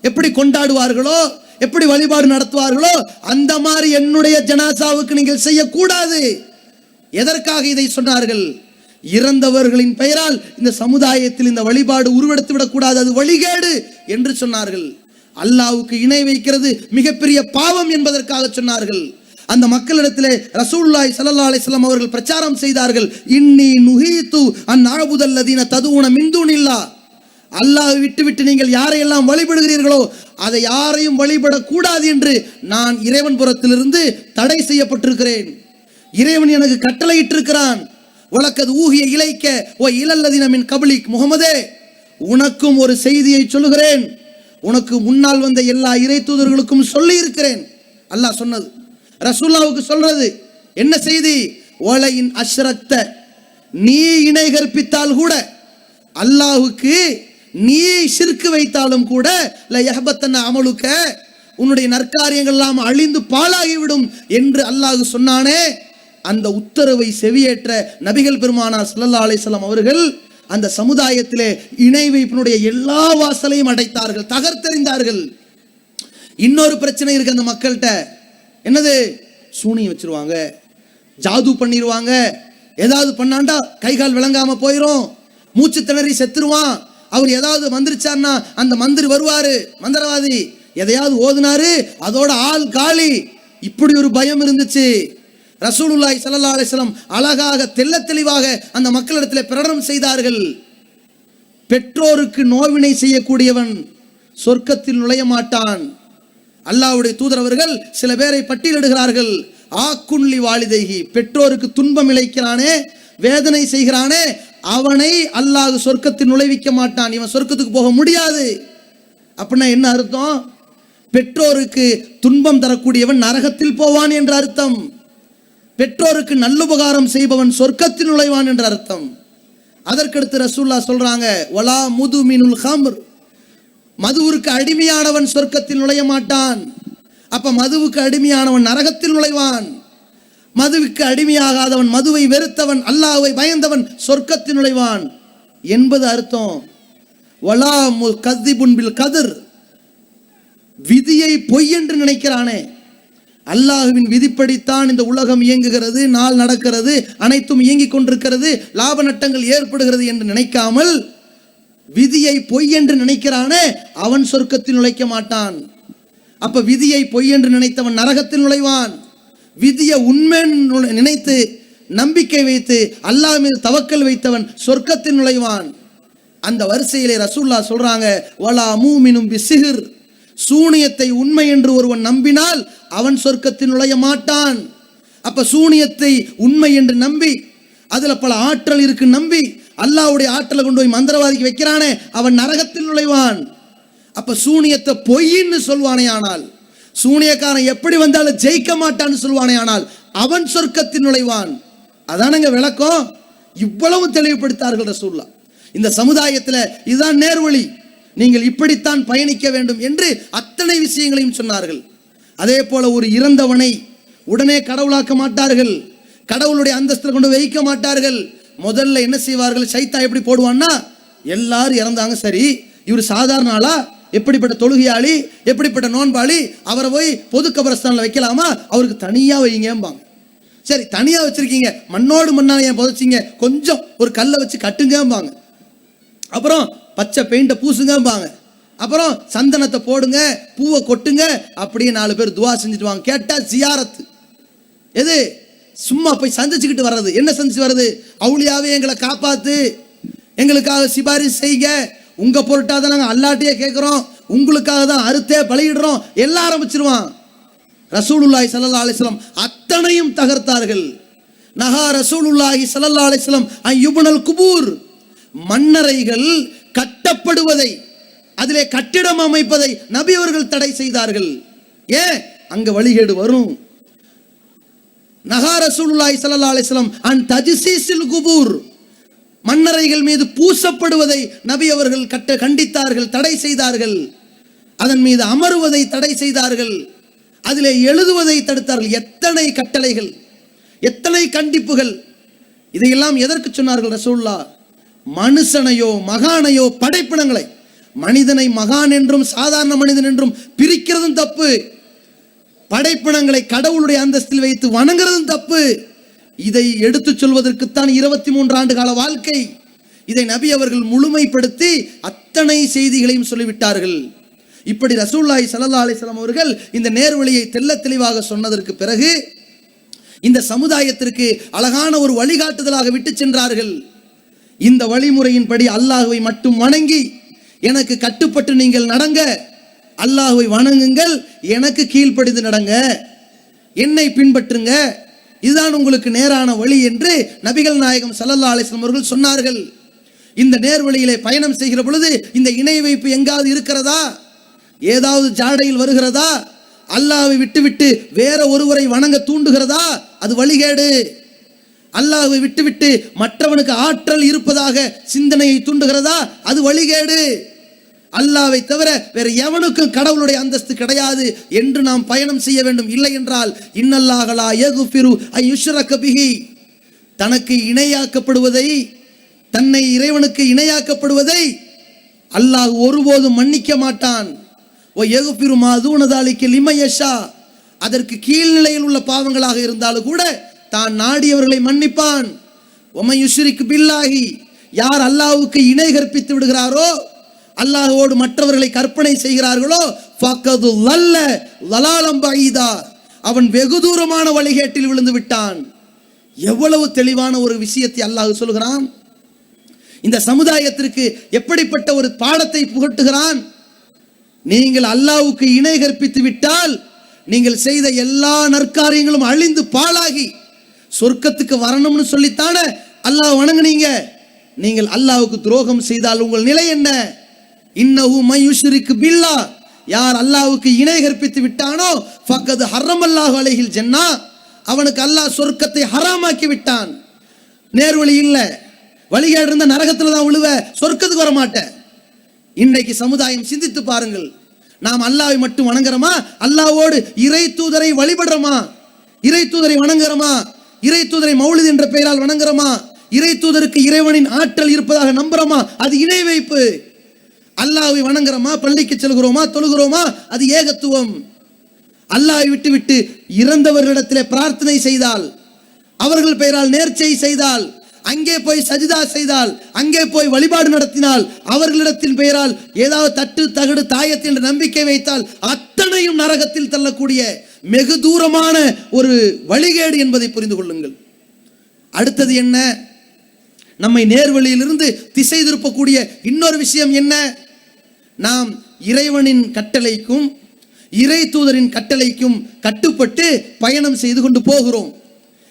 Speaker 1: எப்படி கொண்டாடுவார்களோ, எப்படி வழிபாடு நடத்துவார்களோ, அந்த மாதிரி என்னுடைய ஜனாசாவுக்கு நீங்கள் செய்யக்கூடாது. எதற்காக இதை சொன்னார்கள்? இறந்தவர்களின் பெயரால் இந்த சமுதாயத்தில் இந்த வழிபாடு உருவெடுத்து விடக்கூடாது, அது வழிகேடு என்று சொன்னார்கள். அல்லாஹ்வுக்கு இணை வைக்கிறது மிகப்பெரிய பாவம் என்பதற்காக சொன்னார்கள். அந்த மக்களிடத்திலே ரசூலுல்லாஹி ஸல்லல்லாஹு அலைஹி வஸல்லம் அவர்கள் பிரச்சாரம் செய்தார்கள். இன்னி நுஹீது அன் அஅபுதல்லதீன ததுன மின் துனில்லாஹ், அல்லாஹ்வை விட்டு நீங்கள் யாரையெல்லாம் வழிபடுகிறீர்களோ அதை யாரையும் வழிபடக்கூடாது என்று நான் இறைவன் புறத்திலிருந்து தடை செய்யப்பட்டிருக்கிறேன். இறைவன் எனக்கு கட்டளையிட்டிருக்கிறான். வலக்கது ஊகிய இலைக்க ஓ இலல்லதீன மின் கப்லிக், முஹம்மதே உனக்கும் ஒரு செய்தியை சொல்லுகிறேன், உனக்கு முன்னால் வந்த எல்லா இறை தூதர்களுக்கும் சொல்லி இருக்கிறேன். அல்லாஹ் சொன்னது, ரசூலுல்லாஹ்வுக்கு சொல்றது என்ன செய்தி? வலையின் அஷ்ரக்த, நீ இணை கற்பித்தால் கூட, அல்லாஹ்வுக்கு நீ ஷிர்க் வைத்தாலும் கூட, ல யஹ்பத்தன அமலுக்க, உன்னுடைய நற்காரியங்கள் எல்லாம் அழிந்து பாழாகிவிடும் என்று அல்லாஹ் சொன்னானே. அந்த உத்தரவை செவியேற்ற நபிகள் பெருமானார் ஸல்லல்லாஹு அலைஹி வஸல்லம் அவர்கள் அந்த சமுதாயத்திலே இணை வைப்பினுடைய எல்லா வாசலையும் அடைத்தார்கள், தகர்த்தெறிந்தார்கள். இன்னொரு பிரச்சனை இருக்கு அந்த மக்கள்கிட்ட. என்னது? சூனியம் வச்சிருவாங்க, ஜாது பண்ணிடுவாங்க, ஏதாவது பண்ணாண்டா கைகால் விளங்காம போயிடும், மூச்சு திணறி செத்துருவான். அவர் ஏதாவது மந்திரிச்சார்னா அந்த மந்திரி வருவாரு, மந்திரவாதி எதையாவது ஓதுனாரு அதோட ஆள் காலி. இப்படி ஒரு பயம் இருந்துச்சு. ரசூலுல்லாஹி ஸல்லல்லாஹு அலைஹி வஸல்லம் அழகாக தெள்ள தெளிவாக அந்த மக்களிடத்தில் பிரகடனம் செய்தார்கள். பெற்றோருக்கு நோவினை செய்யக்கூடியவன் சொர்க்கத்தில் நுழைய மாட்டான். அல்லாஹ்வுடைய தூதர் அவர்கள் சில பேரை பட்டியலிடுகிறார்கள். ஆக்குன்லி வாலிதைஹி, பெற்றோருக்கு துன்பம் இழைக்கிறானே, வேதனை செய்கிறானே, அவனை அல்லாஹ் சொர்க்கத்தில் நுழைவிக்க மாட்டான், இவன் சொர்க்கத்துக்கு போக முடியாது. அப்படின்னா என்ன அர்த்தம்? பெற்றோருக்கு துன்பம் தரக்கூடியவன் நரகத்தில் போவான் என்ற அர்த்தம். பெற்றோருக்கு நல்லுபகாரம் செய்பவன் சொர்க்கத்தில் நுழைவான் என்ற அர்த்தம். அதற்கடுத்து ரசூலுல்லாஹ் சொல்றாங்க, வலா முதுமினுல் ஹம்ர், மதுவுக்கு அடிமையானவன் சொர்க்கத்தில் நுழைய மாட்டான். அப்ப மதுவுக்கு அடிமையானவன் நரகத்தில் நுழைவான். மதுவுக்கு அடிமையாகாதவன், மதுவை வெறுத்தவன், அல்லாஹ்வை பயந்தவன் சொர்க்கத்தில் நுழைவான் என்பது அர்த்தம். வலா முகதிபுன் பில் கதிர், விதியை பொய் என்று நினைக்கிறானே, அல்லாஹ்வின் விதிப்படித்தான் இந்த உலகம் இயங்குகிறது, நாள் நடக்கிறது, அனைத்தும் இயங்கிக் கொண்டிருக்கிறது, லாப நட்டங்கள் ஏற்படுகிறது என்று நினைக்காமல் விதியை பொய் என்று நினைக்கிறானே, அவன் சொர்க்கத்தில் நுழைக்க மாட்டான். அப்ப விதியை பொய் என்று நினைத்தவன் நரகத்தில் நுழைவான். விதியை உண்மை நினைத்து நம்பிக்கை வைத்து அல்லாஹ் மீது தவக்கல் வைத்தவன் சொர்க்கத்தில் நுழைவான். அந்த வரிசையிலே ரசூலுல்லாஹ் சொல்றாங்க, வலா மூமினும் பிசிஹிர், சூனியத்தை உண்மை என்று ஒருவன் நம்பினால் அவன் சொர்க்கத்தில் நுழைய மாட்டான். அப்ப சூனியத்தை உண்மை என்று நம்பி, அதுல பல ஆற்றல் இருக்கு நம்பி, அல்லாஹ்வுடைய ஆற்றலை கொண்டு போய் மந்திரவாதிக்கு வைக்கிறானே, அவன் நரகத்தில் நுழைவான். அப்ப சூனியத்தை பொய்ன்னு சொல்வானே ஆனால், சூனியக்காரன் எப்படி வந்தாலும் ஜெயிக்க மாட்டான்னு சொல்வானே ஆனால், அவன் சொர்க்கத்தில் நுழைவான். அதானங்க விளக்கம். இவ்வளவு தெளிவுபடுத்தார்கள் ரசூலுல்லாஹ். இந்த சமுதாயத்தில் இதுதான் நேர்வழி, நீங்கள் இப்படித்தான் பயணிக்க வேண்டும் என்று அத்தனை விஷயங்களையும் சொன்னார்கள். அதே போல ஒரு இறந்தவனை உடனே கடவுளாக்க மாட்டார்கள், கடவுளுடைய அந்தஸ்தில் கொண்டு வைக்க மாட்டார்கள். முதல்ல என்ன செய்வார்கள்? சைத்தான் எப்படி போடுவான்னா, எல்லாரும் இறந்தாங்க, சரி இவர் சாதாரண ஆளா, எப்படிப்பட்ட தொழுகையாளி, எப்படிப்பட்ட நோன்பாளி, அவரை போய் பொது கபரஸ்தானில் வைக்கலாமா, அவருக்கு தனியா வைங்கம்பாங்க. சரி தனியா வச்சிருக்கீங்க, மண்ணோடு மண்ணா ஏன் புதைச்சிங்க, கொஞ்சம் ஒரு கல்லை வச்சு கட்டுங்கம்பாங்க. அப்புறம் பச்சை பெயிண்ட பூசுங்கம்பாங்க. அப்புறம் சந்தனத்தை போடுங்க, பூவை கொட்டுங்க, அப்படியே 4 பேர் துவா செஞ்சுட்டு வாங்க. கேட்டா ஜியாரத்து. எது? சும்மா போய் சந்திச்சுக்கிட்டு வர்றது. என்ன சந்திச்சு வர்றது? அவுளியாவே எங்களை காப்பாத்து, எங்களுக்காக சிபாரிசு செய்யுங்க, உங்க பொருட்டா தான் நாங்கள் அல்லாட்டையே கேட்கிறோம், உங்களுக்காக தான் அறுத்தே பலியிடுறோம், எல்லாம் ஆரம்பிச்சிருவான். ரசூலுல்லாஹி ஸல்லல்லாஹு அலைஹி வஸல்லம் அத்தனையும் தகர்த்தார்கள். நஹா ரசூலுல்லாஹி ஸல்லல்லாஹு அலைஹி வஸல்லம் அன் யுப்னல் குபூர், மண்ணறைகள் கட்டப்படுவதை, அதிலே கட்டிடம் அமைப்பதை நபி அவர்கள் தடை செய்தார்கள். ஏன்? அங்க வழிகேடு வரும், நஹா ரசூலுல்லாஹி ஸல்லல்லாஹு அலைஹி வஸல்லம் அன் தஜ்சீஸில் குபூர், மண்ணறைகள் மீது பூசப்படுவதை நபி அவர்கள் கண்டித்தார்கள், தடை செய்தார்கள். அதன் மீது அமருவதை தடை செய்தார்கள், அதிலே எழுதுவதை தடுத்தார்கள். எத்தனை கட்டளைகள், எத்தனை கண்டிப்புகள்! இதையெல்லாம் எதற்கு சொன்னார்கள் ரசூலுல்லாஹ்? மனுஷனையோ மகானையோ படைப்பினங்களை, மனிதனை மகான் என்றும் சாதாரண மனிதன் என்றும் பிரிக்கிறதும் தப்பு, படைப்பினங்களை கடவுளுடைய அந்தஸ்தில் வைத்து வணங்குறதும் தப்பு. இதை எடுத்து சொல்வதற்குத்தான் 23 ஆண்டு கால வாழ்க்கை. இதை நபி அவர்கள் முழுமைப்படுத்தி அத்தனை செய்திகளையும் சொல்லிவிட்டார்கள். இப்படி ரசூலுல்லாஹி ஸல்லல்லாஹு அலைஹி வஸல்லம் அவர்கள் இந்த நேர்வழியை தெள்ளத் தெளிவாக சொன்னதற்கு பிறகு இந்த சமுதாயத்திற்கு அழகான ஒரு வழிகாட்டுதலாக விட்டு சென்றார்கள். இந்த வழிமுறையின்படி அல்லாஹ்வை மட்டும் வணங்கி எனக்கு கட்டுப்பட்டு நீங்கள் நடங்க, அல்லாஹ்வை வணங்குங்கள், எனக்கு கீழ்ப்படிந்து நடங்க, என்னை பின்பற்றுங்க, இதுதான் உங்களுக்கு நேரான வழி என்று நபிகள் நாயகம் ஸல்லல்லாஹு அலைஹி வஸல்லம் அவர்கள் சொன்னார்கள். இந்த நேர்வழியிலே பயணம் செய்கிற பொழுது இந்த இணை வைப்பு எங்காவது இருக்கிறதா, ஏதாவது ஜாடையில் வருகிறதா, அல்லாஹ்வை விட்டுவிட்டு வேற ஒருவரை வணங்க தூண்டுகிறதா, அது வழிகேடு. அல்லாஹ்வை விட்டுவிட்டு மற்றவனுக்கு ஆற்றல் இருப்பதாக சிந்தனையை தூண்டுகிறதா, அது வழிகேடு. அல்லாஹ்வை தவிர வேற எவனுக்கும் கடவுளுடைய அந்தஸ்து கிடையாது என்று நாம் பயணம் செய்ய வேண்டும். இல்லை என்றால் இன்னல்லாஹ லா யக்ஃபிரு அன் யுஷ்ரக பிஹி, தனக்கு இணையாக்கப்படுவதை, தன்னை இறைவனுக்கு இணையாக்கப்படுவதை அல்லாஹ் ஒருபோதும் மன்னிக்க மாட்டான். வ யக்ஃபிரு மா தூன ஸாலிக லிமன் யஷா, அதற்கு கீழ்நிலையில் உள்ள பாவங்களாக இருந்தாலும் கூட தான் நாடியவர்களை மன்னிப்பான். வ மன் யுஷ்ரிக் பில்லாஹி, யார் அல்லாஹ்வுக்கு இணை கற்பித்து விடுகிறாரோ, அல்லாஹ்வோடு மற்றவர்களை கற்பனை செய்கிறார்களோ, ஃபக்கது லல்ல லலாலம் பஈதா, அவன் வெகு தூரமான வழிகேட்டில் விழுந்து விட்டான். எவ்வளவு தெளிவான ஒரு விஷயத்தை அல்லாஹ் சொல்கிறான். இந்த சமுதாயத்திற்கு எப்படிப்பட்ட ஒரு பாடத்தை புகட்டுகிறான். நீங்கள் அல்லாஹ்வுக்கு இணை கற்பித்து விட்டால் நீங்கள் செய்த எல்லா நற்காரியங்களும் அழிந்து பாழாகி சொர்க்கத்துக்கு வரணும்னு சொல்லித்தானே அல்லாஹ் வணங்குனீங்க. நீங்கள் அல்லாஹ்வுக்கு துரோகம் செய்தால் உங்கள் நிலை என்ன? இன்னஹு மை யுஷ்ரிக் பில்லாஹ், யார் அல்லாஹ்வுக்கு இணை கற்பித்து விட்டானோ ஃபக்கத் ஹர்ரமல்லாஹு அலைஹில் ஜன்னா, அவனுக்கு அல்லாஹ் சொர்க்கத்தை ஹராமாக்கி விட்டான். நேர்வழி இல்லை, வழிகேடு இருந்த நரகத்துல தான் விழுவ, சொர்க்கத்துக்கு வர மாட்டேன். இன்றைக்கு சமுதாயம் சிந்தித்து பாருங்கள். நாம் அல்லாஹ்வை மட்டும் வணங்குறோமா, அல்லாஹ்வோடு இறை தூதரை வழிபடுறோமா, இறை தூதரை வணங்குறோமா, இறை தூதரை மௌலித் என்ற பெயரால் வணங்குறோமா, இறை தூதருக்கு இறைவனின் ஆற்றல் இருப்பதாக நம்புறோமா, அது இணை வைப்பு. அல்லாஹ்வை வணங்குறோமா, பள்ளிக்கு செல்கிறோமா, தொழுகிறோமா, அது ஏகத்துவம். அல்லாஹ்வை விட்டு இறந்தவர்களிடத்திலே பிரார்த்தனை செய்தால், அவர்கள் பெயரால் நேர்ச்சை செய்தால், அங்கே போய் சஜிதா செய்தால், அங்கே போய் வழிபாடு நடத்தினால், அவர்களிடத்தின் பெயரால் ஏதாவது தட்டு தகடு தாயத்து என்ற நம்பிக்கை வைத்தால் அத்தனையும் நரகத்தில் தள்ளக்கூடிய வெகு தூரமான ஒரு வழிகேடு என்பதை புரிந்து கொள்ளுங்கள். அடுத்தது என்ன? நம்மை நேர்வழியிலிருந்து திசை திருப்பக்கூடிய இன்னொரு விஷயம் என்ன? நாம் இறைவனின் கட்டளைக்கும் இறை தூதரின் கட்டளைக்கும் கட்டுப்பட்டு பயணம் செய்து கொண்டு போகிறோம்.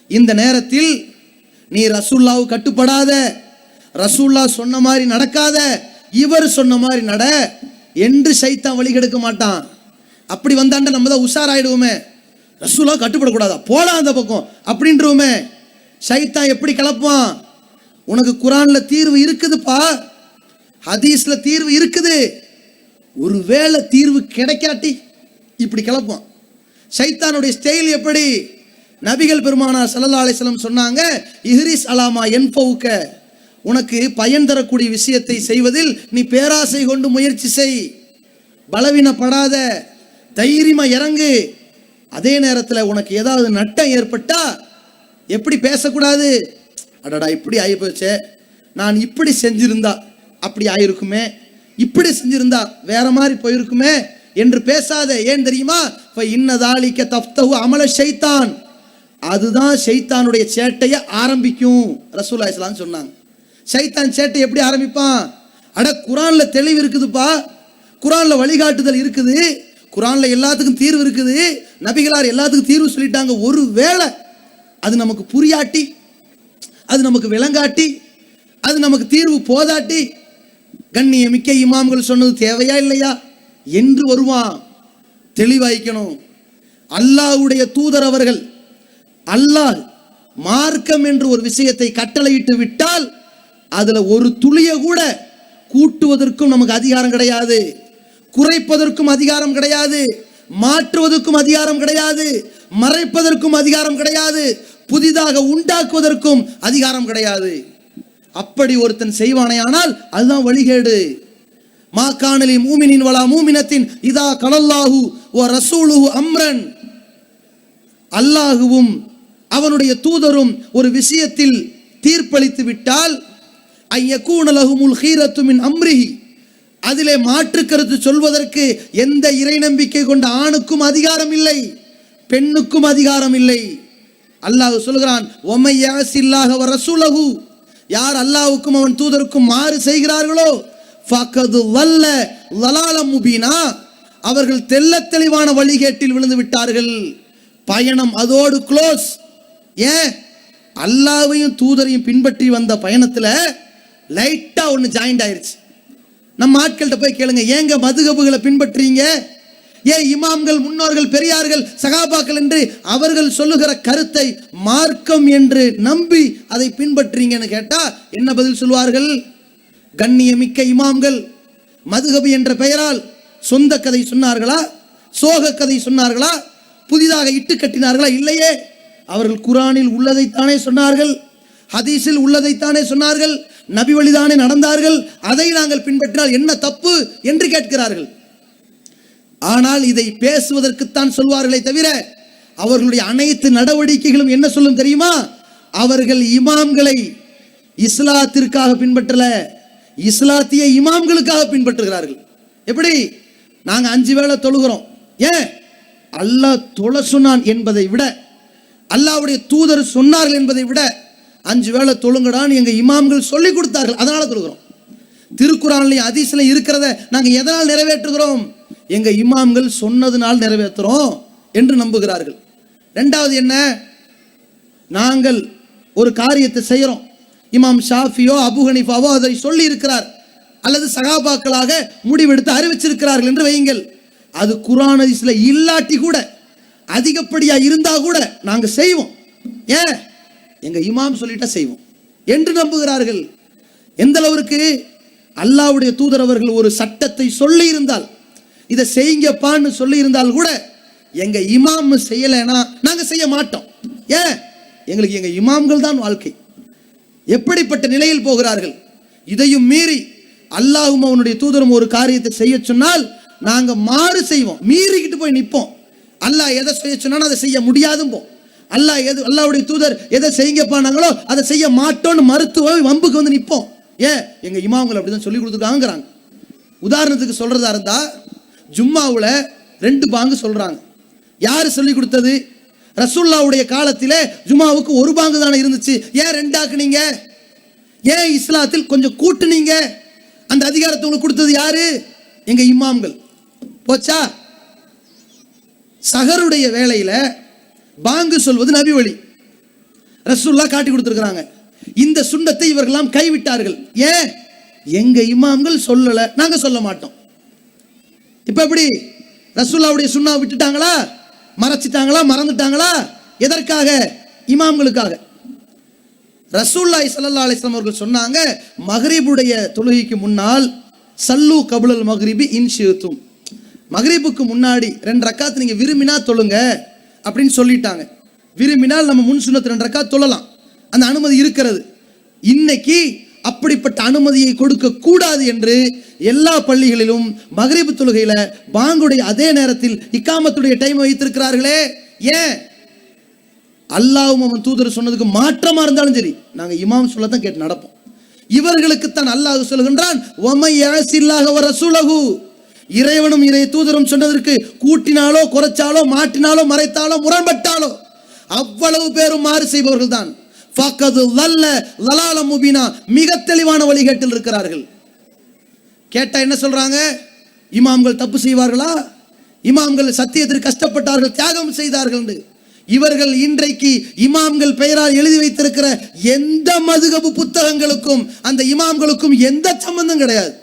Speaker 1: இந்த நேரத்தில் நீ ரசூலுல்லாஹ்வுக்கு கட்டுப்படாத, ரசூலுல்லாஹ் சொன்ன மாதிரி நடக்காத, இவர் சொன்ன மாதிரி நட என்று சைத்தான் வழி கெடுக்க மாட்டான். அப்படி வந்தாண்ட நம்ம தான் உஷாராயிடுவோமே, ரசூலுல்லாஹ் கட்டுப்படக்கூடாதா, போலாம் அந்த பக்கம் அப்படின்றோமே. சைத்தான் எப்படி கலப்பான்? உனக்கு குர்ஆன்ல தீர்வு இருக்குதுப்பா, ஹதீஸ்ல தீர்வு இருக்குது, ஒருவேளை தீர்வு கிடைக்காட்டி இப்படி கிளப்பான். சைத்தானுடைய ஸ்டைல் எப்படி? நபிகள் பெருமானார் ஸல்லல்லாஹு அலைஹி வஸல்லம் சொன்னாங்க, இஹ்ரிஸ் அலாமா யன்ஃபவுக, உனக்கு பயன் தரக்கூடிய விஷயத்தை செய்வதில் நீ பேராசை கொண்டு முயற்சி செய், பலவீனப்படாத, தைரியமா இறங்கு. அதே நேரத்தில் உனக்கு ஏதாவது நட்டம் ஏற்பட்டா எப்படி பேசக்கூடாது? அடடா இப்படி ஆகி போச்சே, நான் இப்படி செஞ்சிருந்தா அப்படி ஆயிருக்குமே, இப்படி செஞ்சிருந்தா வேற மாதிரி போயிருக்குமே என்று பேசாத. ஏன் தெரியுமா? இன்னதாலிக்க தஃப்தஹு அமல ஷைத்தான், அதுதான் ஷைத்தானுடைய சேட்டையை ஆரம்பிக்கும். ரசூலுல்லாஹி ஸல்லல்லாஹு அலைஹி வஸல்லம் சொன்னாங்க. ஷைத்தான் சேட்டை எப்படி ஆரம்பிப்பான்? அட குர்ஆன்ல தெளிவு இருக்குதுப்பா, குர்ஆன்ல வழிகாட்டுதல் இருக்குது, குர்ஆன்ல எல்லாத்துக்கும் தீர்வு இருக்குது, நபிகளார் எல்லாத்துக்கும் தீர்வு சொல்லிட்டாங்க. ஒரு வேளை அது நமக்கு புரியாட்டி, அது நமக்கு விளங்காட்டி, அது நமக்கு தீர்வு போதாட்டி, கண்ணியமிக்க இமாம்கள் சொன்னது தேவையா இல்லையா என்று வருவான். தெளிவாய்க்கணும். அல்லாஹ்வுடைய தூதர் அவர்கள் அல்லாஹ் மார்க்கம் என்று ஒரு விஷயத்தை கட்டளையிட்டு விட்டால் அதுல ஒரு துளிய கூட கூட்டுவதற்கும் நமக்கு அதிகாரம் கிடையாது, குறைப்பதற்கும் அதிகாரம் கிடையாது, மாற்றுவதற்கும் அதிகாரம் கிடையாது, மறைப்பதற்கும் அதிகாரம் கிடையாது, புதிதாக உண்டாக்குவதற்கும் அதிகாரம் கிடையாது. அப்படி ஒருத்தன் செய்வானேயானால் அதுதான் வழிகேடு. மாகாணலி மூமினின் வலா மூமினத்தின் இதா கலல்லாஹு வ ரசூலுஹு அம்ரன், அல்லாஹுவும் அவனுடைய தூதரும் ஒரு விஷயத்தில் தீர்ப்பளித்து விட்டால் ஐயகூன லஹுமுல் ஹீரத்து மின் அம்ரிஹி, அதிலே மாற்று கருத்து சொல்வதற்கு எந்த இறை நம்பிக்கை கொண்ட ஆணுக்கும் அதிகாரம் இல்லை, பெண்ணுக்கும் அதிகாரம் இல்லை. அல்லாஹ் சொல்கிறான், ஒமை யஸில்லாஹ வ ரசூலஹு, யார் அல்லாஹ்வுக்கும் அவன் தூதருக்கும் மாறு செய்கிறார்களோ ஃபகது வல்ல லலாலம் முபீனா, அவர்கள் தெள்ளத் தெளிவான வழிகேட்டில் விழுந்து விட்டார்கள். பயணம் அதோடு க்ளோஸ். ஏன்? அல்லாஹ்வையும் தூதரையும் பின்பற்றி வந்த பயணத்துல லைட்டா ஒன்று ஜாயிண்ட் ஆயிருச்சு. நம்ம ஆட்கள்கிட்ட போய் கேளுங்க, ஏங்க மதுகபுகளை பின்பற்றீங்க, ஏன் இமாம்கள் முன்னோர்கள் பெரியார்கள் சகாபாக்கள் என்று அவர்கள் சொல்லுகிற கருத்தை மார்க்கம் என்று நம்பி அதை பின்பற்றீங்கன்னு கேட்டா என்ன பதில் சொல்வார்கள்? கண்ணியமிக்க இமாம்கள் மதுகபு என்ற பெயரால் சொந்த கதை சொன்னார்களா, சோக கதை சொன்னார்களா, புதிதாக இட்டு கட்டினார்களா? இல்லையே. அவர்கள் குரானில் உள்ளதைத்தானே சொன்னார்கள், ஹதீஸில் உள்ளதைத்தானே சொன்னார்கள், நபி வழிதானே நடந்தார்கள், அதை நாங்கள் பின்பற்றினால் என்ன தப்பு என்று கேட்கிறார்கள். ஆனால் இதை பேசுவதற்குத்தான் சொல்வார்களே தவிர அவர்களுடைய அனைத்து நடவடிக்கைகளும் என்ன சொல்லும் தெரியுமா? அவர்கள் இமாம்களை இஸ்லாத்திற்காக பின்பற்றல, இஸ்லாத்திய இமாம்களுக்காக பின்பற்றுகிறார்கள். எப்படி? நாங்க 5 வேளை தொழுகிறோம், ஏன்? அல்லாஹ் தொழ சொன்னான் என்பதை விட, அல்லாஹ்வுடைய தூதர் சொன்னார்கள் என்பதை விட 5 வேளை தொழுங்கடான்னு எங்க இமாம்கள் சொல்லி கொடுத்தார்கள், அதனால தொழுகிறோம். திருக்குரான்லையும் ஹதீஸ்லையும் இருக்கிறத நாங்க எதனால் நிறைவேற்றுகிறோம்? எங்க இமாம்கள் சொன்னதுனால் நிறைவேற்றுறோம் என்று நம்புகிறார்கள். ரெண்டாவது என்ன? நாங்கள் ஒரு காரியத்தை செய்யறோம், இமாம் ஷாஃபியோ அபு ஹனீஃபாவோ அதை சொல்லி இருக்கிறார் அல்லது சகாபாக்களாக முடிவெடுத்து அறிவிச்சிருக்கிறார்கள் என்று வையுங்கள். அது குர்ஆன் ஹதீஸ்ல இல்லாட்டி கூட, அதிகப்படியா இருந்தா கூட நாங்க செய்வோம். ஏன்? எங்க இமாம் சொல்லிட்டா செய்வோம் என்று நம்புகிறார்கள். எந்த அளவிற்கு? அல்லாஹ்வுடைய தூதர் அவர்கள் ஒரு சட்டத்தை சொல்லி இருந்தால், இதை செய்யுங்கப்பான்னு சொல்லி இருந்தால் கூட எங்க இமாம் செய்யலைன்னா நாங்க செய்ய மாட்டோம். ஏன்? எங்களுக்கு எங்க இமாம்கள் தான் வாழ்க்கை. எப்படிப்பட்ட நிலையில் போகிறார்கள்? இதையும் மீறி அல்லாஹ்வும் அவனுடைய தூதரும் ஒரு காரியத்தை செய்ய சொன்னால் நாங்க மாறு செய்வோம், மீறிக்கிட்டு போய் நிற்போம். அல்லாஹ் எதை செய்ய சொன்னாலும் அதை செய்ய முடியாதும் போ. அல்லாஹ்வுடைய தூதர் எதை செய்யுங்கப்பானாங்களோ அதை செய்ய மாட்டோம்னு மருத்துவ வம்புக்கு வந்து நிற்போம். ஏன்? எங்க இமாம்கள் அப்படிதான் சொல்லி கொடுத்துருக்காங்கிறாங்க. உதாரணத்துக்கு சொல்றதா இருந்தா, ஜும்மாவுல 2 பாங்கு சொல்றாங்க. யாரு சொல்லி கொடுத்தது? ரசூலுல்லாஹ்வுடைய காலத்திலே ஜும்மாவுக்கு 1 பாங்கு தானே இருந்துச்சு, ஏன் 2 ஆக்குனீங்க? ஏன் இஸ்லாத்தில் கொஞ்சம் கூட்டுனீங்க? அந்த அதிகாரத்தை உங்களுக்கு கொடுத்தது யாரு? எங்க இமாம்கள். போச்சா? சஹருடைய வேளையில பாங்கு சொல்வது நபி வழி, ரசூலுல்லாஹ் காட்டி கொடுத்திருக்காங்க. இந்த சுன்னத்தை இவர்கள்லாம் கைவிட்டார்கள். ஏன்? எங்க இமாம்கள் சொல்லல, நாங்க சொல்ல மாட்டோம். இப்ப எப்படி? ரசூலுல்லாஹ்வுடைய சுன்னா விட்டுட்டாங்களா, மறைச்சிட்டாங்களா, மறந்துட்டாங்களா? எதற்காக? இமாம்களுக்காக. ரசூலுல்லாஹி ஸல்லல்லாஹு அலைஹி வஸல்லம் அவர்கள் சொன்னாங்க, மக்ரிபுடைய தொழுகைக்கு முன்னால் சல்லு கபுலல் மக்ரிபி இன்ஷிதும், மக்ரிபுக்கு முன்னாடி 2 ரக்காத் நீங்க விரும்பினா தொழுங்க அப்படின்னு சொல்லிட்டாங்க. விரும்பினால் நம்ம முன் சுன்னத் 2 ரக்காத் தொழலாம், அந்த அனுமதி இருக்கிறது. இன்னைக்கு அப்படிப்பட்ட அனுமதியை கொடுக்க கூடாது என்று எல்லா பள்ளிகளிலும் மக்ரிப் தொழுகையில பாங்குடைய அதே நேரத்தில் இக்காமத்துடைய டைம் வைத்திருக்கிறார்களே. ஏன்? அல்லாஹ்வும் அவன் தூதர் சொன்னதுக்கு மாற்றமா இருந்தாலும் சரி நாங்க இமாம் சொல்லத்தான் கேட்டு நடப்போம். இவர்களுக்கு தான் அல்லாஹ் சொல்கின்றான், வமை யஸில்லாஹ வ ரசூலஹு, இறைவனும் இறை தூதரும் சொன்னதற்கு கூட்டினாலோ குறைச்சாலோ மாற்றினாலோ மறைத்தாலோ முரண்பட்டாலோ அவ்வளவு பேரும் மாறு செய்பவர்கள் தான். ஃபகது வல்ல லலாலம் முபீனா, மிக தெளிவான வழிகேட்டில் இருக்கிறார்கள். கேட்டா என்ன சொல்றாங்க? இமாம்கள் தப்பு செய்வார்களா? இமாம்கள் சத்தியத்திற்கு கஷ்டப்பட்டார்கள், தியாகம் செய்தார்கள் என்று. இவர்கள் இன்றைக்கு இமாம்கள் பெயரால் எழுதி வைத்திருக்கிற எந்த மதுகபு புத்தகங்களுக்கும் அந்த இமாம்களுக்கும் எந்த சம்பந்தம் கிடையாது.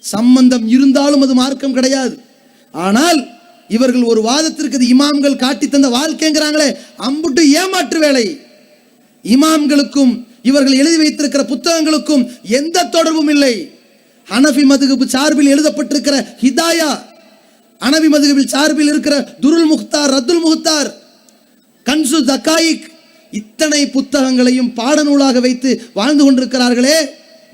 Speaker 1: சம்பந்தம் இருந்தாலும் அது மார்க்கம் கிடையாது. ஆனால் இவர்கள் ஒரு வாதத்திற்கு இமாம்கள் காட்டி தந்த வாழ்க்கைங்கிறாங்களே, அம்புட்டு ஏமாற்று வேலை. இமாம்களுக்கும் இவர்கள் எழுதி வைத்திருக்கிற புத்தகங்களுக்கும் எந்த தொடர்பும் இல்லை. ஹனஃபி மதுஹப் சார்பில் எழுதப்பட்டிருக்கிற ஹிதாயா, ஹனஃபி மதுஹபில் சார்பில் இருக்கிற துருல் முக்தார், ரத்துல் முக்தார், கன்சு தகாயிக், இத்தனை புத்தகங்களையும் பாடநூலாக வைத்து வாழ்ந்து கொண்டிருக்கிறார்களே,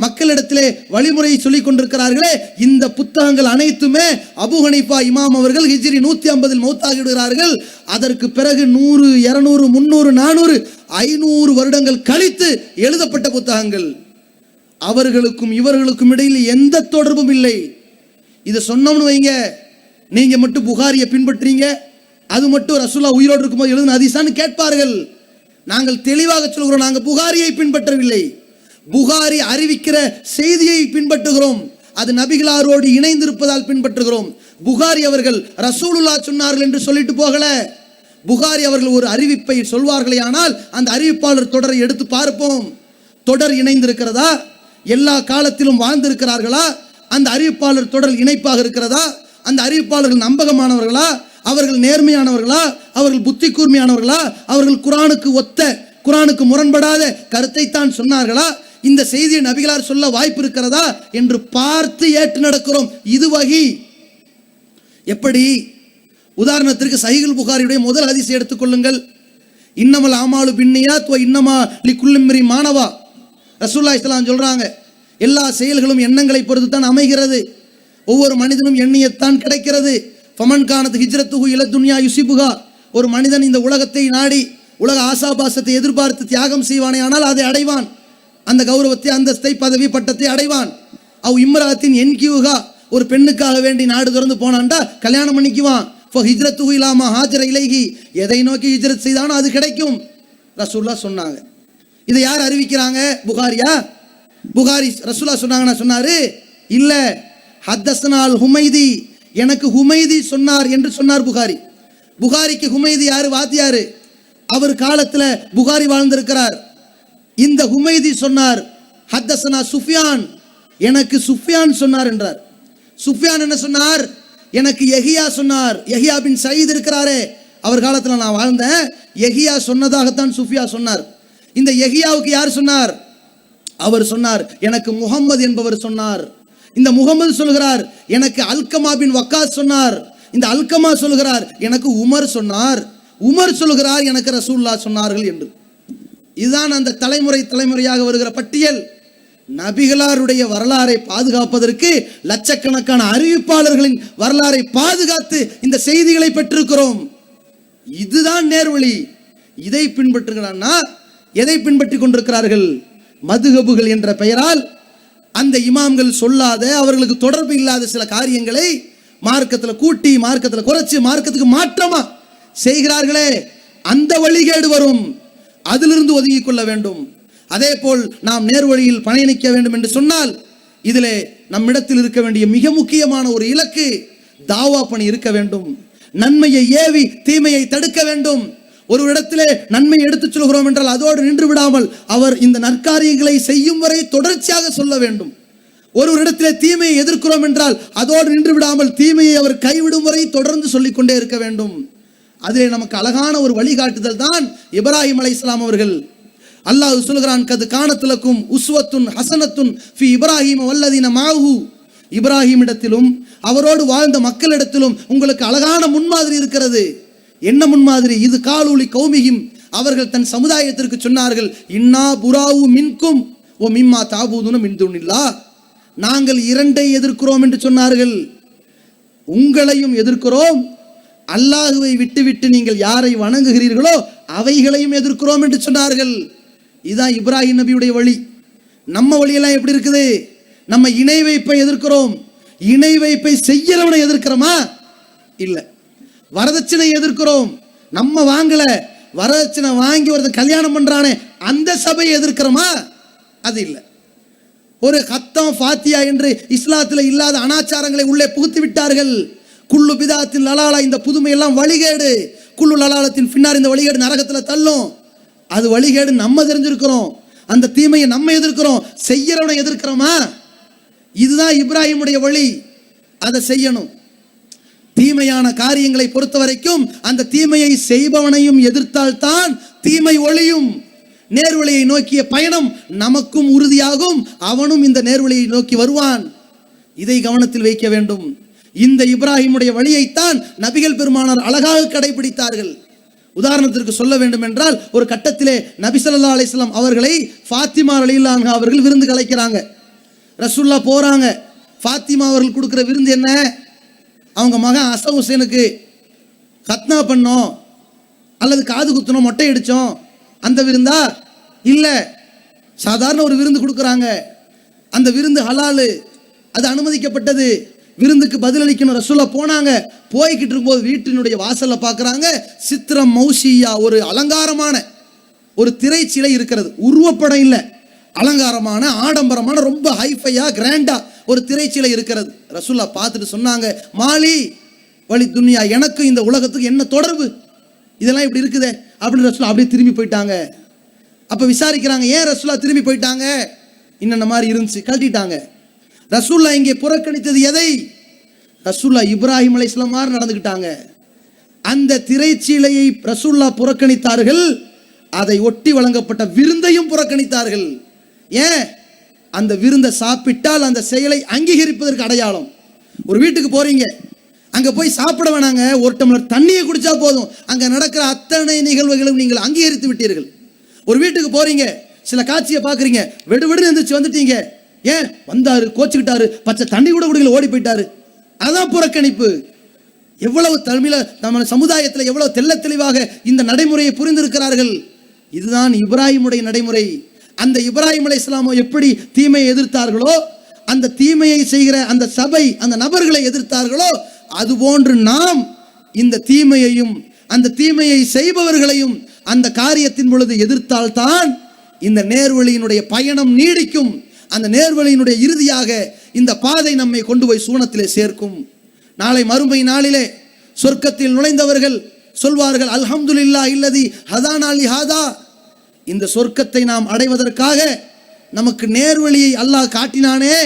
Speaker 1: மக்களிடத்திலே வழிமுறையை சொல்லிக் கொண்டிருக்கிறார்களே. இந்த புத்தகங்கள் அனைத்துமே அபூ ஹனீஃபா இமாம் அவர்கள் ஹிஜ்ரி 150 மௌத்தாகிவிடுகிறார்கள். அதற்கு பிறகு 100, 200, 300, 400, 500 வருடங்கள் கழித்து எழுதப்பட்ட புத்தகங்கள். அவர்களுக்கும் இவர்களுக்கும் இடையில் எந்த தொடர்பும் இல்லை. இதை சொன்னோம்னு வைங்க, நீங்க மட்டும் புகாரியை பின்பற்றீங்க, அது மட்டும் ரசூலுல்லாஹ் உயிரோடு இருக்கும்போது எழுதின ஹதீஸான்னு கேட்பார்கள். நாங்கள் தெளிவாக சொல்கிறோம், நாங்கள் புகாரியை பின்பற்றவில்லை, புகாரி அறிவிக்கிற செய்தியை பின்பற்றுகிறோம். அது நபிகளாரோடு இணைந்திருப்பதால் பின்பற்றுகிறோம். புகாரி அவர்கள் ரசூலுல்லாஹ் சொன்னார்கள் என்று சொல்லிட்டு போகல. புகாரி அவர்கள் ஒரு அறிவிப்பை சொல்வார்களே ஆனால் அந்த அறிவிப்பாளர் தொடரை எடுத்து பார்ப்போம். தொடர் இணைந்திருக்கிறதா, எல்லா காலத்திலும் வாழ்ந்திருக்கிறார்களா, அந்த அறிவிப்பாளர் தொடர் இணைப்பாக இருக்கிறதா, அந்த அறிவிப்பாளர்கள் நம்பகமானவர்களா, அவர்கள் நேர்மையானவர்களா, அவர்கள் புத்தி கூர்மையானவர்களா, அவர்கள் குர்ஆனுக்கு ஒத்த, குர்ஆனுக்கு முரண்படாத கருத்தை தான் சொன்னார்களா, இந்த செய்தியை நபிகளார் சொல்ல வாய்ப்பு இருக்கிறதா என்று பார்த்து ஏற்று நடக்கிறோம். இது வகி. எப்படி? உதாரணத்திற்கு சஹீஹுல் புகாரியுடைய முதல் ஹதீஸை எடுத்துக்கொள்ளுங்கள். இன்னமல் ஆமாலு பின்னியாத் வ இன்னமா லிகுல்லி இம்ரிஇன் மா நவா. ரசூலுல்லாஹி ஸல்லல்லாஹு அலைஹி வஸல்லம் சொல்றாங்க, எல்லா செயல்களும் எண்ணங்களை பொறுத்து தான் அமைகிறது, ஒவ்வொரு மனிதனும் எண்ணியத்தான் கிடைக்கிறது. ஃபமன் கானத் ஹிஜ்ரத்துஹு இல துன்யா யுஸிபுஹா. ஒரு மனிதன் இந்த உலகத்தை நாடி உலக ஆசாபாசத்தை எதிர்பார்த்து தியாகம் செய்வானே ஆனால் அதை அடைவான். அந்த கௌரவத்தை, அந்தஸ்தை, பதவி, பட்டத்தை அடைவான். அவ் இம்ராத்தின் என்கியூகா, ஒரு பெண்ணுக்காக வேண்டி நாடு திறந்து போனான்டா கல்யாணம் பண்ணிக்குவான். ஹிஜ்ரத்துஹு இலா மா ஹாஜர இலைஹி, எதை நோக்கி ஹிஜ்ரத் செய்தானோ அது கிடைக்கும். ரசூலுல்லாஹ் சொன்னாங்க. இதை யார் அறிவிக்கிறாங்க? புகாரியா? புகாரி ரசூலுல்லாஹ் சொன்னாங்கன்னா சொன்னாரு இல்ல, ஹத்தஸ்னால் ஹுமைதி, எனக்கு ஹுமைதி சொன்னார் என்று சொன்னார் புகாரி. புகாரிக்கு ஹுமைதி யாரு? வாத்தியாரு. அவர் காலத்துல புகாரி வாழ்ந்திருக்கிறார். இந்த ஹுமைதி சொன்னார், ஹத்தஸ்னா சுஃபியான், எனக்கு சுஃபியான் சொன்னார் என்றார். சுஃபியான் என்ன சொன்னார்? எனக்கு யஹியா சொன்னார். யஹியா பின் சயீத் இருக்கிறாரே, அவர் காலத்துல நான் வாழ்ந்தேன், யஹியா சொன்னதாகத்தான் சுஃபியா சொன்னார். இந்த யஹியாவுக்கு யார் சொன்னார்? அவர் சொன்னார், எனக்கு முகம்மது என்பவர் சொன்னார். இந்த முகமது சொல்கிறார், எனக்கு அல்கமா பின் வக்காஸ் சொன்னார். இந்த அல்கமா சொல்கிறார், எனக்கு உமர் சொன்னார். உமர் சொல்கிறார், எனக்கு ரசூலுல்லாஹ் சொன்னார்கள் என்று. இதுதான் அந்த தலைமுறையாக வருகிற பட்டியல். நபிகளாருடைய வரலாறை பாதுகாப்பதற்கு லட்சக்கணக்கான அறிவிப்பாளர்களின் வரலாறை பாதுகாத்து இந்த செய்திகளை பெற்றிருக்கிறோம். இதுதான் நேர்வழி. இதை பின்பற்றுகிறான்னா எதை பின்பற்றி கொண்டிருக்கிறார்கள்? மதுஹபுகள் என்ற பெயரால் அந்த இமாம்கள் சொல்லாத, அவர்களுக்கு தொடர்பு இல்லாத சில காரியங்களை மார்க்கத்தில் கூட்டி, மார்க்கத்தில் குறைச்சி, மார்க்கத்துக்கு மாற்றமா செய்கிறார்களே, அந்த வழிகேடு வரும். அதிலிருந்து ஒதுங்கிக் கொள்ள வேண்டும். அதே போல் நாம் நேர்வழியில் பயணிக்க வேண்டும் என்று சொன்னால் இதிலே நம்மிடத்தில் இருக்க வேண்டிய மிக முக்கியமான ஒரு இலக்கு தாவா பணி இருக்க வேண்டும். நன்மையை ஏவி தீமையை தடுக்க வேண்டும். ஒரு இடத்திலே நன்மை எடுத்துச் சொல்கிறோம் என்றால் அதோடு நின்று விடாமல் அவர் இந்த நற்காரியங்களை செய்யும் வரை தொடர்ச்சியாக சொல்ல வேண்டும். ஒரு இடத்திலே தீமையை எதிர்க்கிறோம் என்றால் அதோடு நின்று விடாமல் தீமையை அவர் கைவிடும் வரை தொடர்ந்து சொல்லிக்கொண்டே இருக்க வேண்டும். அதிலே நமக்கு அழகான ஒரு வழிகாட்டுதல் தான் இப்ராஹிம் அலைஹிஸ்ஸலாம் அவர்கள். அல்லாஹ் சொல்கிறான், கது கானத்துலக்கும் உஸ்வத்துன் ஹசனத்துன் ஃபி இப்ராஹிம் வல்லதீன மாஹு. இப்ராஹிமிடத்திலும் அவரோடு வாழ்ந்த மக்களிடத்திலும் உங்களுக்கு அழகான முன்மாதிரி இருக்கிறது. என்ன முன்மாதிரி? இது காலூலி கௌமிஹிம், அவர்கள் தன் சமுதாயத்திற்கு சொன்னார்கள், இன்னா புராவு மின்கும் ஓ மிம்மா தாபூதுன மின் துனில்லாஹ், நாங்கள் இரண்டை எதிர்க்கிறோம் என்று சொன்னார்கள். உங்களையும் எதிர்க்கிறோம், அல்லாஹுவை விட்டுவிட்டு நீங்கள் யாரை வணங்குகிறீர்களோ அவைகளையும் எதிர்க்கிறோம் என்று சொன்னார்கள். இதுதான் இப்ராஹிம் நபியுடைய வழி. நம்ம வழியெல்லாம் எப்படி இருக்குது? நம்ம இணை வைப்பை எதிர்க்கிறோம். இணை வைப்பை செய்யறவனை எதிர்க்கிறோமா? இல்லை. வரதட்சணை எதிர்க்கிறோம். நம்ம வாங்கல, வரதட்சணை வாங்கி ஒருத்தன் கல்யாணம் பண்றானே அந்த சபையை எதிர்க்கிறோமா? அது இல்லை. ஒரு கத்தம் ஃபாத்தியா என்று இஸ்லாத்தில் இல்லாத அனாச்சாரங்களை உள்ளே புகுத்தி விட்டார்கள். குல்லு பிதாத்தின் லலாலா, இந்த புதுமை எல்லாம் வழிகேடு. குல்லு லலாலத்தின் பின்னார் இந்த வழிகேடு நரகத்தில் தள்ளும். அது வழிகேடு நம்ம தெரிஞ்சிருக்கிறோம். அந்த தீமையை நம்ம எதிர்க்கிறோம். செய்யறவனை எதிர்க்கிறோமா? இதுதான் இப்ராஹிமுடைய வழி. அதை செய்யணும். தீமையான காரியங்களை பொறுத்த வரைக்கும் அந்த தீமையை செய்பவனையும் எதிர்த்தால்தான் தீமை ஒழியும். நேர்வழியை நோக்கிய பயணம் நமக்கும் உறுதியாகும், அவனும் இந்த நேர்வழியை நோக்கி வருவான். இதை கவனத்தில் வைக்க வேண்டும். இந்த இப்ராஹிமுடைய வழியைத்தான் நபிகள் பெருமானார் அழகாக கடைபிடித்தார்கள். உதாரணத்திற்கு சொல்ல வேண்டும் என்றால், ஒரு கட்டத்திலே நபி ஸல்லல்லாஹு அலைஹி வஸல்லம் அவர்களை ஃபாத்திமா ரலியல்லாஹு அன்ஹா அவர்கள் விருந்து கலைக்கிறாங்க. ரசூலுல்லாஹ் போறாங்க. ஃபாத்திமா அவர்கள் கொடுக்கிற விருந்து என்ன? அவங்க மகன் ஹசன் ஹுசைனுக்கு கத்னா பண்ணோம் அல்லது காது குத்தணும் மொட்டை அடிச்சோம் அந்த விருந்தா? இல்ல, சாதாரண ஒரு விருந்து கொடுக்குறாங்க. அந்த விருந்து ஹலாலு, அது அனுமதிக்கப்பட்டது. விருந்துக்கு பதிலளிக்கணும். ரசூலுல்லாஹ் போனாங்க. போய்கிட்டு இருக்கும்போது வீட்டினுடைய வாசல்ல பார்க்குறாங்க, சித்திரம் மௌசியா, ஒரு அலங்காரமான ஒரு திரைச்சிலை இருக்கிறது. உருவப்படம் இல்லை, அலங்காரமான ஆடம்பரமான ரொம்ப ஹைஃபையா கிராண்டா ஒரு திரைச்சிலை இருக்கிறது. ரசூலுல்லாஹ் பார்த்துட்டு சொன்னாங்க, மாலி வலி துன்யா, எனக்கு இந்த உலகத்துக்கு என்ன தொடர்பு, இதெல்லாம் இப்படி இருக்குதே அப்படின்னு ரசூலுல்லாஹ் அப்படியே திரும்பி போயிட்டாங்க. அப்ப விசாரிக்கிறாங்க, ஏன் ரசூலுல்லாஹ் திரும்பி போயிட்டாங்க? இன்னென்ன மாதிரி இருந்துச்சு, கழட்டிட்டாங்க. ரசூலுல்லாஹ் இங்கே புறக்கணித்தது எதை? ரசூலுல்லாஹ் இப்ராஹிம் அலைஹிஸ்ஸலாம் மாதிரி நடந்துக்கிட்டாங்க. அந்த திரைச்சீலையை ரசூலுல்லாஹ் புறக்கணித்தார்கள், அதை ஒட்டி வழங்கப்பட்ட விருந்தையும் புறக்கணித்தார்கள். ஏன்? அந்த விருந்தை சாப்பிட்டால் அந்த செயலை அங்கீகரிப்பதற்கு அடையாளம். ஒரு வீட்டுக்கு போறீங்க, அங்க போய் சாப்பிட வேணாங்க, ஒரு டம்ளர் தண்ணியை குடிச்சா போதும், அங்க நடக்கிற அத்தனை நிகழ்வுகளும் நீங்கள் அங்கீகரித்து விட்டீர்கள். ஒரு வீட்டுக்கு போறீங்க, சில காட்சியை பாக்குறீங்க, வெடுவெடு எந்திரிச்சு வந்துட்டீங்க, ஏன் வந்தாரு, கோச்சுக்கிட்டாரு, பச்சை தண்ணி கூட குடிக்கல, ஓடி போயிட்டாரு, அதான் புறக்கணிப்பு. எவ்வளவு தமிழ நம்ம சமுதாயத்தில் எவ்வளவு தெள்ள தெளிவாக இந்த நடைமுறையை புரிந்திருக்கிறார்கள். இதுதான் இப்ராஹிமுடைய நடைமுறை. அந்த இப்ராஹிம் அலைஹிஸ்ஸலாம் எப்படி தீமையை எதிர்த்தார்களோ, அந்த தீமையை செய்கிற அந்த சபை, அந்த நபர்களை எதிர்த்தார்களோ, அதுபோன்று நாம் இந்த தீமையையும் அந்த தீமையை செய்பவர்களையும் அந்த காரியத்தின் பொழுது எதிர்த்தால்தான் இந்த நேர்வழியினுடைய பயணம் நீடிக்கும். அந்த நேர்வழியினுடைய இறுதியாக இந்த பாதை நம்மை கொண்டு போய் சூனத்திலே சேர்க்கும். நாளை மறுமை நாளிலே சொர்க்கத்தில் நுழைந்தவர்கள் சொல்வார்கள், அல்ஹம்துலில்லாஹ் இல்லதி ஹதானா லிஹாதா. இந்த சொர்க்கத்தை நாம் அடைவதற்காக நமக்கு நேர்வழியை அல்லாஹ் காட்டினானே,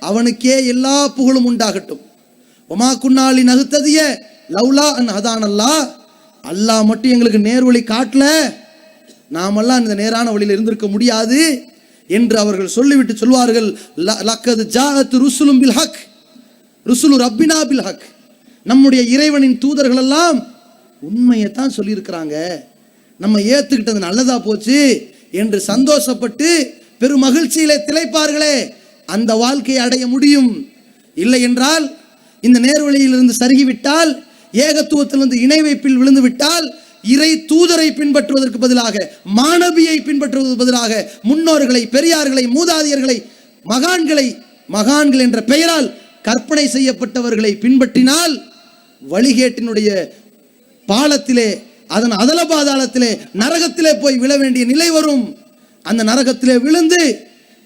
Speaker 1: அவனுக்கே எல்லா புகழும் உண்டாகட்டும். ஒமா குன்னாலி நகுத்ததிய லவ்லா அன் ஹதானல்லாஹ், அல்லாஹ் மட்டும் எங்களுக்கு நேர்வழி காட்டல, நாமெல்லாம் இந்த நேரான வழியில் இருந்திருக்க முடியாது என்று அவர்கள் சொல்லிவிட்டு சொல்வார்கள், லக்கது ஜாஅத் ருசுலும் பில் ஹக், ருசுலு ரப்பினா பில் ஹக். நம்முடைய இறைவனின் தூதர்கள் எல்லாம் உண்மையை தான் சொல்லியிருக்கிறாங்க, நம்ம ஏத்துக்கிட்டது நல்லதா போச்சு என்று சந்தோஷப்பட்டு பெரும் மகிழ்ச்சியிலே திளைப்பார்களே, அந்த வாழ்க்கையை அடைய முடியும். இல்லை என்றால், இந்த நேர்வழியிலிருந்து சருகிவிட்டால், ஏகத்துவத்திலிருந்து இணை வைப்பில் விழுந்து விட்டால், இறை தூதரை பின்பற்றுவதற்கு பதிலாக மாணவியை பின்பற்றுவதற்கு பதிலாக முன்னோர்களை, பெரியார்களை, மூதாதையர்களை, மகான்கள் என்ற பெயரால் கற்பனை செய்யப்பட்டவர்களை பின்பற்றினால் வழிகேட்டினுடைய பாலத்திலே, அதன் அதல பாதாளத்திலே, நரகத்திலே போய் விழ வேண்டிய நிலை வரும். அந்த நரகத்திலே விழுந்து,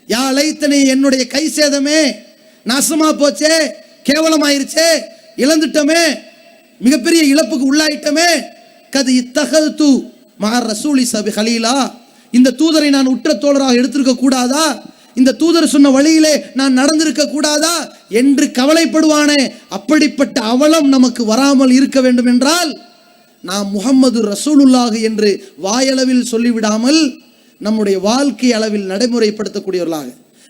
Speaker 1: யா லைத்தனி, என்னுடைய கை சேதமே, நாசமா போச்சே, கேவலமாயிருச்சே, இழந்துட்டோமே, மிகப்பெரிய இழப்புக்கு உள்ளாயிட்டோமே, கது இத்தகது மஹர் ரசூலி சபி ஹலீலா, இந்த தூதரை நான் உற்ற தோழராக எடுத்திருக்க கூடாதா, இந்த தூதர் சொன்ன வழியிலே நான் நடந்திருக்க கூடாதா என்று கவலைப்படுவானே, அப்படிப்பட்ட அவலம் நமக்கு வராமல் இருக்க வேண்டும் என்றால் நாம் முஹம்மது ரசூலுல்லாஹ் என்று வாயளவில் சொல்லிவிடாமல் நம்முடைய வாழ்க்கை அளவில் நடைமுறைப்படுத்தக்கூடியவர்களாக,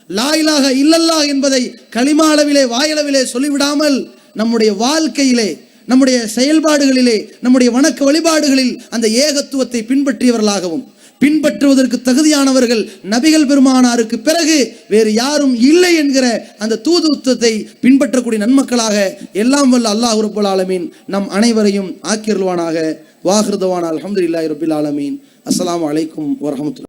Speaker 1: லா இலாஹ இல்லல்லாஹ் என்பதை கலிமா அளவிலே, வாயளவிலே சொல்லிவிடாமல் நம்முடைய வாழ்க்கையிலே, நம்முடைய செயல்பாடுகளிலே, நம்முடைய வணக்க வழிபாடுகளில் அந்த ஏகத்துவத்தை பின்பற்றியவர்களாகவும், பின்பற்றுவதற்கு தகுதியானவர்கள் நபிகள் பெருமானாருக்கு பிறகு வேறு யாரும் இல்லை என்கிற அந்த தூதுத்துவத்தை பின்பற்றக்கூடிய நன்மக்களாக எல்லாம் வல்ல அல்லாஹ் ரப்பல் ஆலமீன் நம் அனைவரையும் ஆக்கியருள்வானாக. வாஹிர் தவானா அல்ஹம்துலில்லாஹி ரப்பில் ஆலமீன். அஸ்ஸலாமு அலைக்கும் வரஹ்மத்துல்லாஹி.